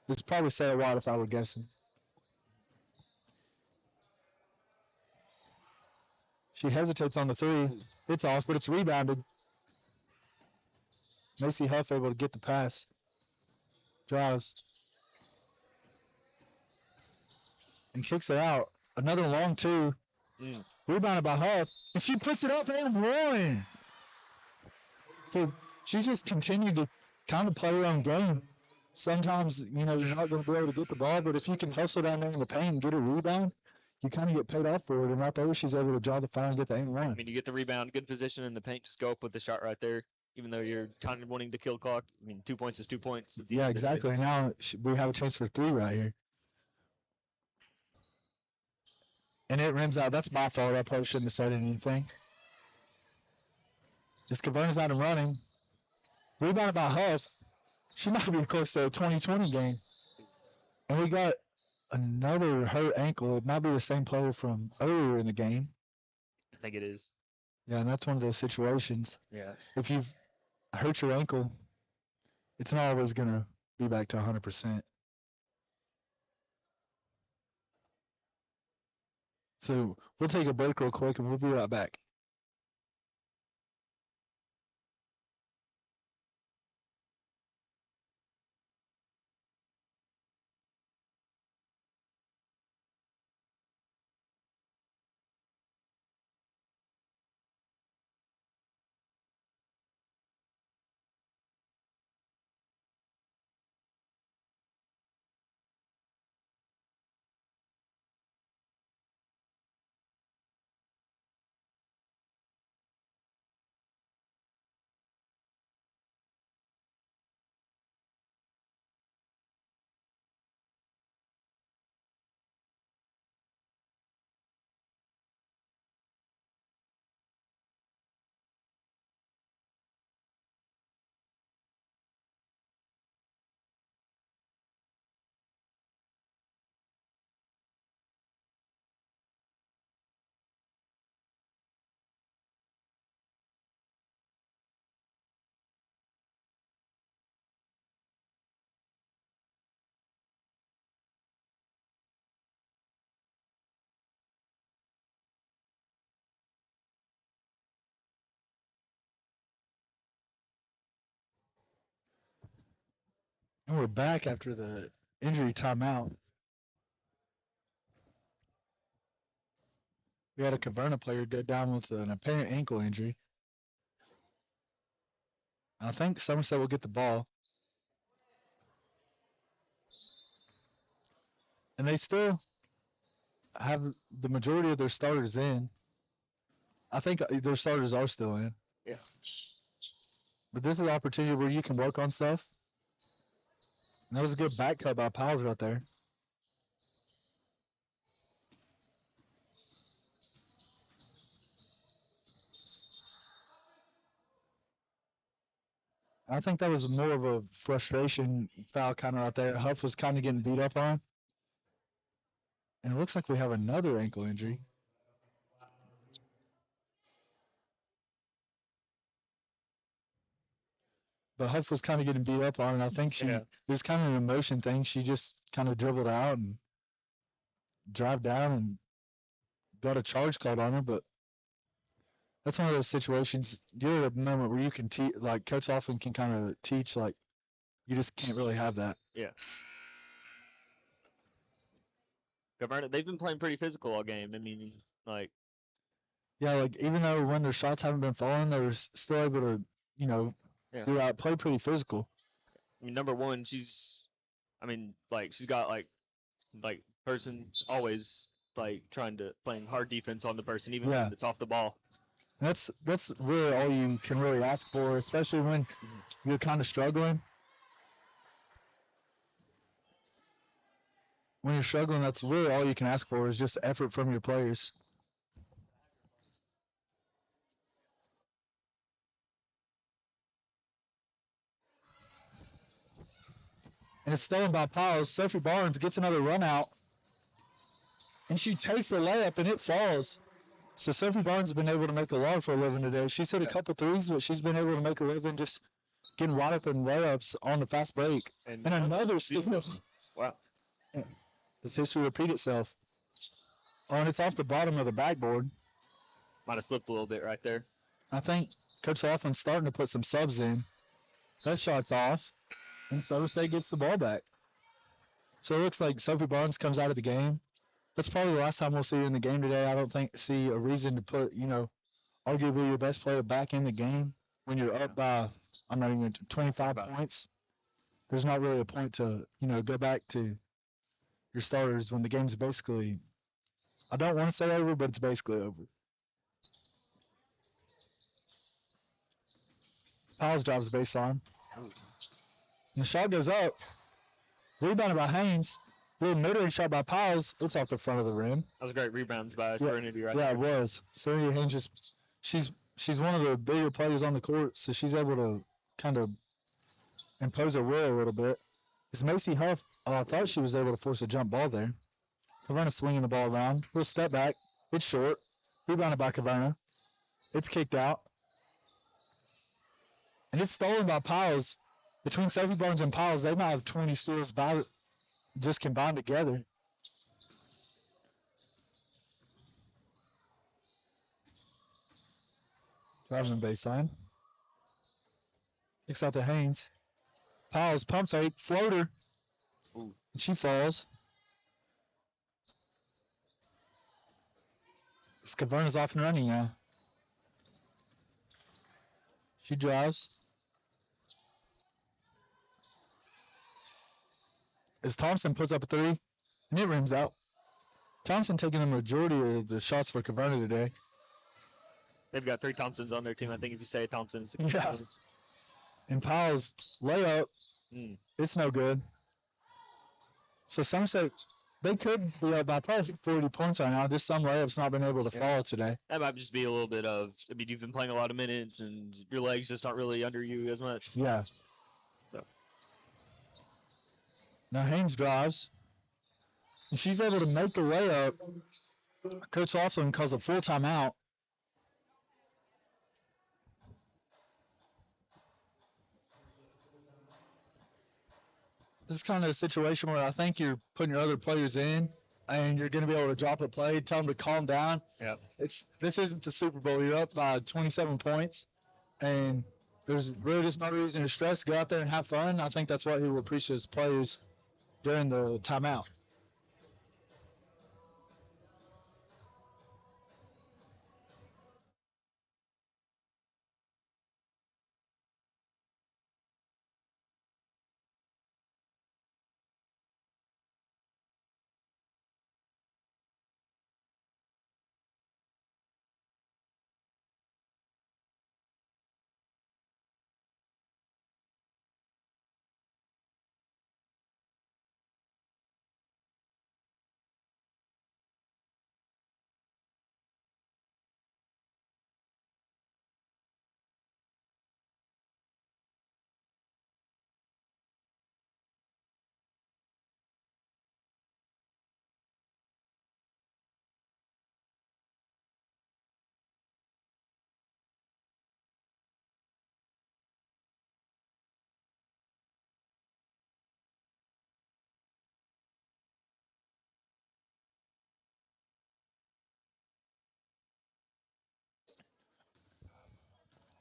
A: It's probably Sarah Watt if I were guessing. She hesitates on the three. It's off, but it's rebounded. Macy Huff able to get the pass. Drives. And kicks it out. Another long two. Rebounded by Huff. And she puts it up and one. So she just continued to kind of play her own game. Sometimes, you're not going to be able to get the ball, but if you can hustle down there in the paint and get a rebound, you kind of get paid off for it. And right there, she's able to draw the foul and get the aim one.
B: I mean, you get the rebound, good position in the paint, just go up with the shot right there. Even though you're kind of wanting to kill clock, I mean, 2 points is 2 points.
A: Yeah, exactly. Now we have a chance for three right here. And it rims out. That's my fault. I probably shouldn't have said anything. Just Caverna's out and running. Rebounded by Huff. She might be close to a 2020 game. And we got another hurt ankle. It might be the same player from earlier in the game.
B: I think it is.
A: Yeah, and that's one of those situations.
B: Yeah.
A: If you've hurt your ankle, it's not always going to be back to 100%. So we'll take a break real quick and we'll be right back. And we're back after the injury timeout. We had a Caverna player go down with an apparent ankle injury. I think Somerset will get the ball. And they still have the majority of their starters in. I think their starters are still in.
B: Yeah.
A: But this is an opportunity where you can work on stuff. And that was a good back cut by Powers right there. I think that was more of a frustration foul kind of right there. Huff was kind of getting beat up on. And it looks like we have another ankle injury. But Huff was kind of getting beat up on, and I think there's kind of an emotion thing. She just kind of dribbled out and drive down and got a charge called on her. But that's one of those situations. You're at a moment where you can teach, like Coach often can kind of teach, like you just can't really have that.
B: Yeah. Caverna, they've been playing pretty physical all game. I mean, like.
A: Yeah, like even though when their shots haven't been falling, they're still able to, play pretty physical.
B: I mean, number one, she's got like person always like trying to playing hard defense on the person, even when it's off the ball.
A: That's really all you can really ask for, especially when you're kind of struggling. When you're struggling, that's really all you can ask for is just effort from your players. And it's stolen by Piles. Sophie Barnes gets another run out. And she takes the layup and it falls. So Sophie Barnes has been able to make the log for a living today. She's hit a couple threes, but she's been able to make a living just getting wide open layups on the fast break. And another steal.
B: Wow.
A: Does history repeat itself? Oh, and it's off the bottom of the backboard.
B: Might have slipped a little bit right there.
A: I think Coach Laughlin's starting to put some subs in. That shot's off. And Somerset gets the ball back. So it looks like Sophie Barnes comes out of the game. That's probably the last time we'll see her in the game today. I don't see a reason to put, arguably your best player back in the game when you're up by, 25 points. There's not really a point to, go back to your starters when the game's basically, I don't want to say over, but it's basically over. Piles drives the baseline. And the shot goes up. Rebounded by Haynes. Little mid-range shot by Piles. It's off the front of the rim.
B: That was a great rebound by Serenity right there.
A: Yeah, it was. Serenity Haynes she's one of the bigger players on the court, so she's able to kind of impose her will a little bit. As Macy Huff, I thought she was able to force a jump ball there. Caverna swinging the ball around. Little step back. It's short. Rebounded by Caverna. It's kicked out. And it's stolen by Piles. Between Sophie Barnes and Piles, they might have 20 steals just combined together. Driving the baseline. Kicks out to Haynes. Piles, pump fake, floater.
B: Ooh.
A: And she falls. Caverna's off and running now. She drives. As Thompson puts up a three, and it rims out. Thompson taking the majority of the shots for Caverna today.
B: They've got 3 Thompsons on their team. I think if you say Thompson, it's
A: And Piles' layup, it's no good. So Somerset, they could be up by probably 40 points right now. Just some layups not been able to fall today.
B: That might just be a little bit of, you've been playing a lot of minutes, and your legs just aren't really under you as much.
A: Yeah.
B: So.
A: Now Haynes drives. And she's able to make the layup. Coach Laughlin calls a full timeout. This is kind of a situation where I think you're putting your other players in, and you're going to be able to drop a play, tell them to calm down.
B: Yeah.
A: This isn't the Super Bowl. You're up by 27 points, and There's really just no reason to stress. Go out there and have fun. I think that's what he will preach to his players during the timeout.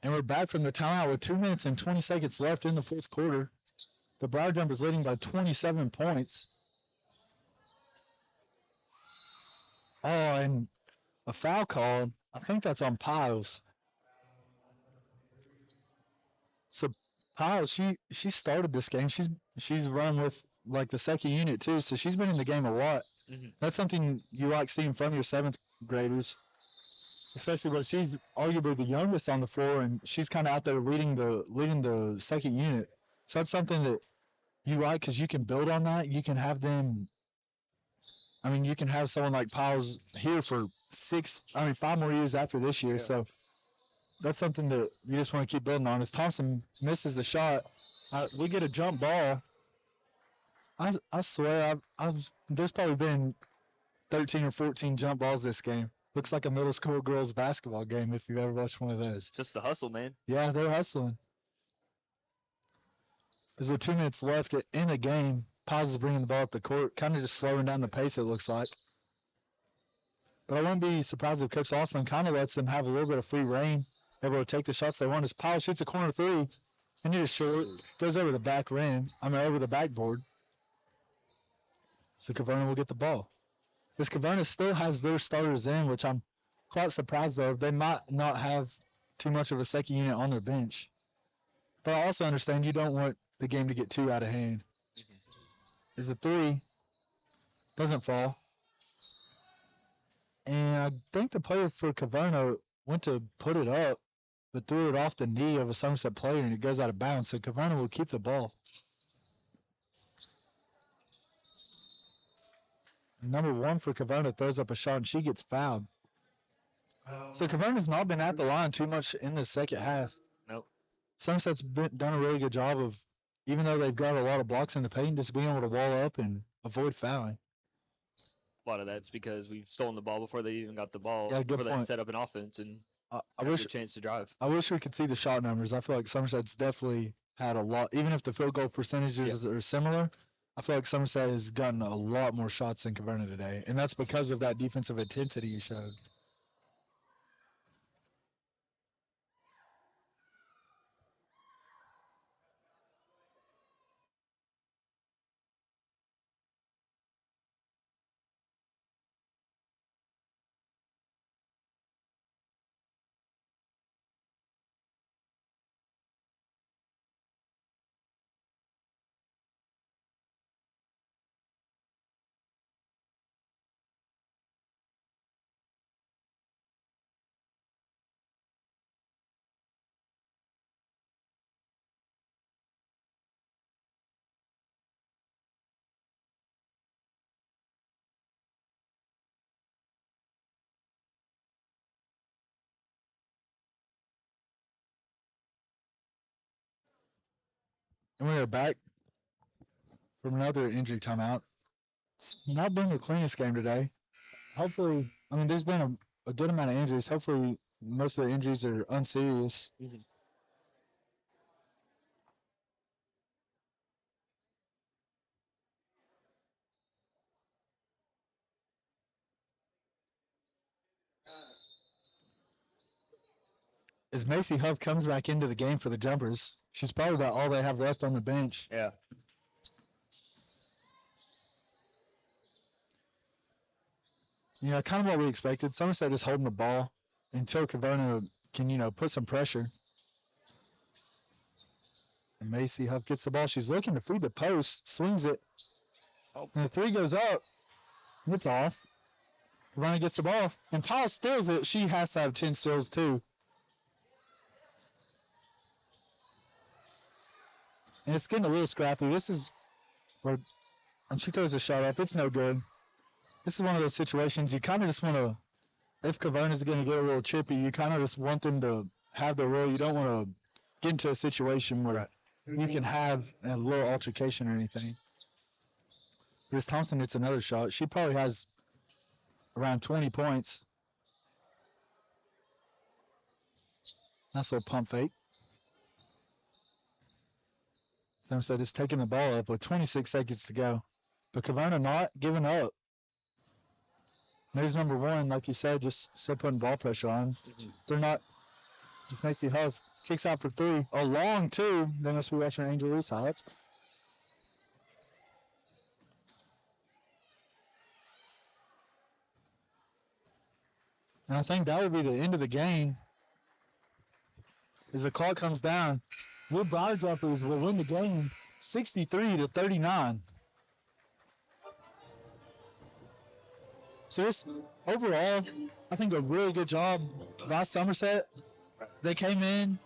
A: And we're back from the timeout with 2 minutes and 20 seconds left in the fourth quarter. The Briar Jumpers leading by 27 points. Oh, and a foul called. I think that's on Piles. So Piles, she started this game. She's run with like the second unit too, so she's been in the game a lot.
B: Mm-hmm.
A: That's something you like seeing from your seventh graders, especially when she's arguably the youngest on the floor, and she's kind of out there leading the second unit. So that's something that you like because you can build on that. You can have them. I mean, you can have someone like Piles here for 5 more years after this year.
B: Yeah.
A: So that's something that you just want to keep building on. As Thompson misses the shot, we get a jump ball. I swear, there's probably been 13 or 14 jump balls this game. Looks like a middle school girls basketball game if you've ever watched one of those.
B: Just the hustle, man.
A: Yeah, they're hustling. There's 2 minutes left in the game. Paz is bringing the ball up the court, kind of just slowing down the pace, it looks like. But I wouldn't be surprised if Coach Laughlin kind of lets them have a little bit of free reign, able to take the shots they want. As Powell shoots a corner three, and it is short, goes over the back rim, over the backboard. So Caverna will get the ball. This Caverna still has their starters in, which I'm quite surprised of. They might not have too much of a second unit on their bench. But I also understand you don't want the game to get too out of hand. Is a three, doesn't fall. And I think the player for Caverna went to put it up, but threw it off the knee of a Somerset player, and it goes out of bounds. So Caverna will keep the ball. Number 1 for Caverna throws up a shot, and she gets fouled. So Caverna's not been at the line too much in the second half.
B: Nope.
A: Somerset's done a really good job of, even though they've got a lot of blocks in the paint, just being able to wall up and avoid fouling.
B: A lot of that's because we've stolen the ball before they even got the ball.
A: Yeah, good
B: before they
A: point.
B: set up an offense and
A: I
B: have
A: wish
B: a chance to drive.
A: I wish we could see the shot numbers. I feel like Somerset's definitely had a lot, even if the field goal percentages are similar. I feel like Somerset has gotten a lot more shots than Caverna today, and that's because of that defensive intensity you showed. And we are back from another injury timeout. It's not been the cleanest game today. Hopefully, there's been a good amount of injuries. Hopefully, most of the injuries are unserious.
B: Mm-hmm.
A: as Macy Huff comes back into the game for the Jumpers. She's probably about all they have left on the bench.
B: Yeah.
A: You know, kind of what we expected. Somerset is holding the ball until Caverna can, put some pressure. And Macy Huff gets the ball. She's looking to feed the post, swings it.
B: Oh.
A: And the three goes up. It's off. Caverna gets the ball. And Paul steals it. She has to have 10 steals, too. And it's getting a little scrappy. This is where, and she throws a shot up. It's no good. This is one of those situations you kind of just want to, if Caverna's going to get a little chippy, you kind of just want them to have their will. You don't want to get into a situation where you can have a little altercation or anything. Here's Thompson hits another shot. She probably has around 20 points. Nice little pump fake. Somerset is taking the ball up with 26 seconds to go. But Caverna not giving up. There's number one, like you said, just still putting ball pressure on. They're not. It's Macy Huff. Kicks out for three. A long two. They must be watching Angel Reese highlights. And I think that would be the end of the game. As the clock comes down, Wood Briar Jumpers will win the game 63-39. So this, overall, I think a really good job by Somerset. They came in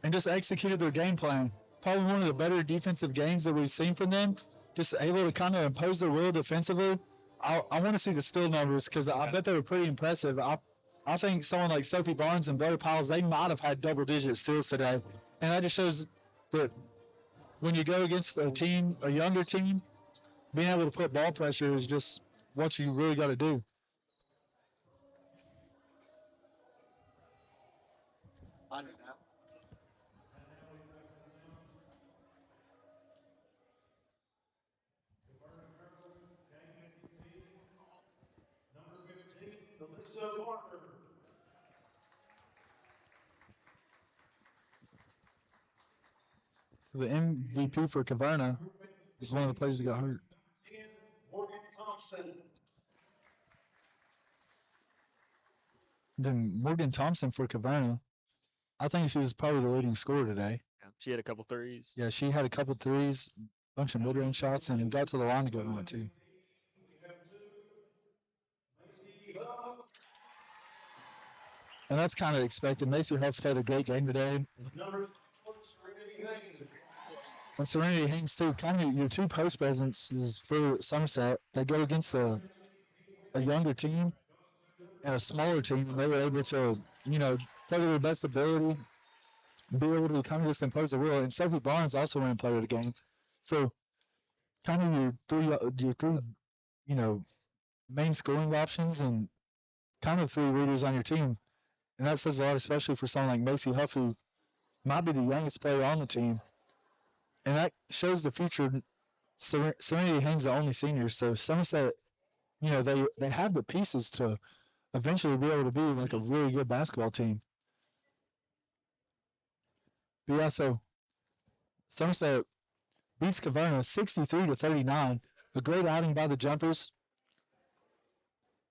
A: and just executed their game plan. Probably one of the better defensive games that we've seen from them. Just able to kind of impose their will defensively. I want to see the steal numbers because I bet they were pretty impressive. I think someone like Sophie Barnes and Blair Powell, they might have had double-digit steals today. And that just shows that when you go against a team, a younger team, being able to put ball pressure is just what you really got to do. I knew that. So the MVP for Caverna is one of the players that got hurt. Then Morgan Thompson for Caverna. I think she was probably the leading scorer today.
B: Yeah. She had a couple threes.
A: Yeah, she had a couple threes, bunch of mid-range shots, and got to the line to go one too. And that's kind of expected. Macy Huff played a great game today. And Serenity Haynes too. Kind of your two post presence is for Somerset. They go against a younger team and a smaller team, and they were able to, play to their best ability, be able to kind of just impose the will. And Sophie Barnes also went and played the game. So kind of your three, main scoring options and kind of three leaders on your team. And that says a lot, especially for someone like Macy Huff, who might be the youngest player on the team. And that shows the future. Serenity Haynes the only senior, so Somerset, they have the pieces to eventually be able to be like a really good basketball team. But yeah, so Somerset beats Caverna 63-39. A great outing by the Jumpers.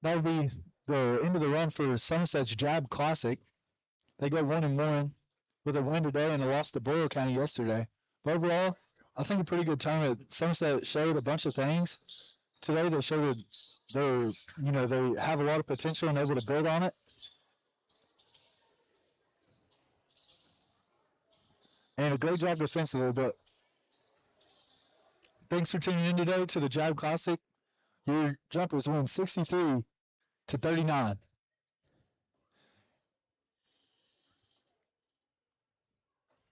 A: That would be the end of the run for Somerset's Jab Classic. They go 1-1 with a win today and a loss to Boyle County yesterday. But overall, I think a pretty good tournament. Somerset showed a bunch of things. Today they showed that they have a lot of potential and able to build on it. And a great job defensively. But thanks for tuning in today to the Jab Classic. Your Jumpers win 63-39.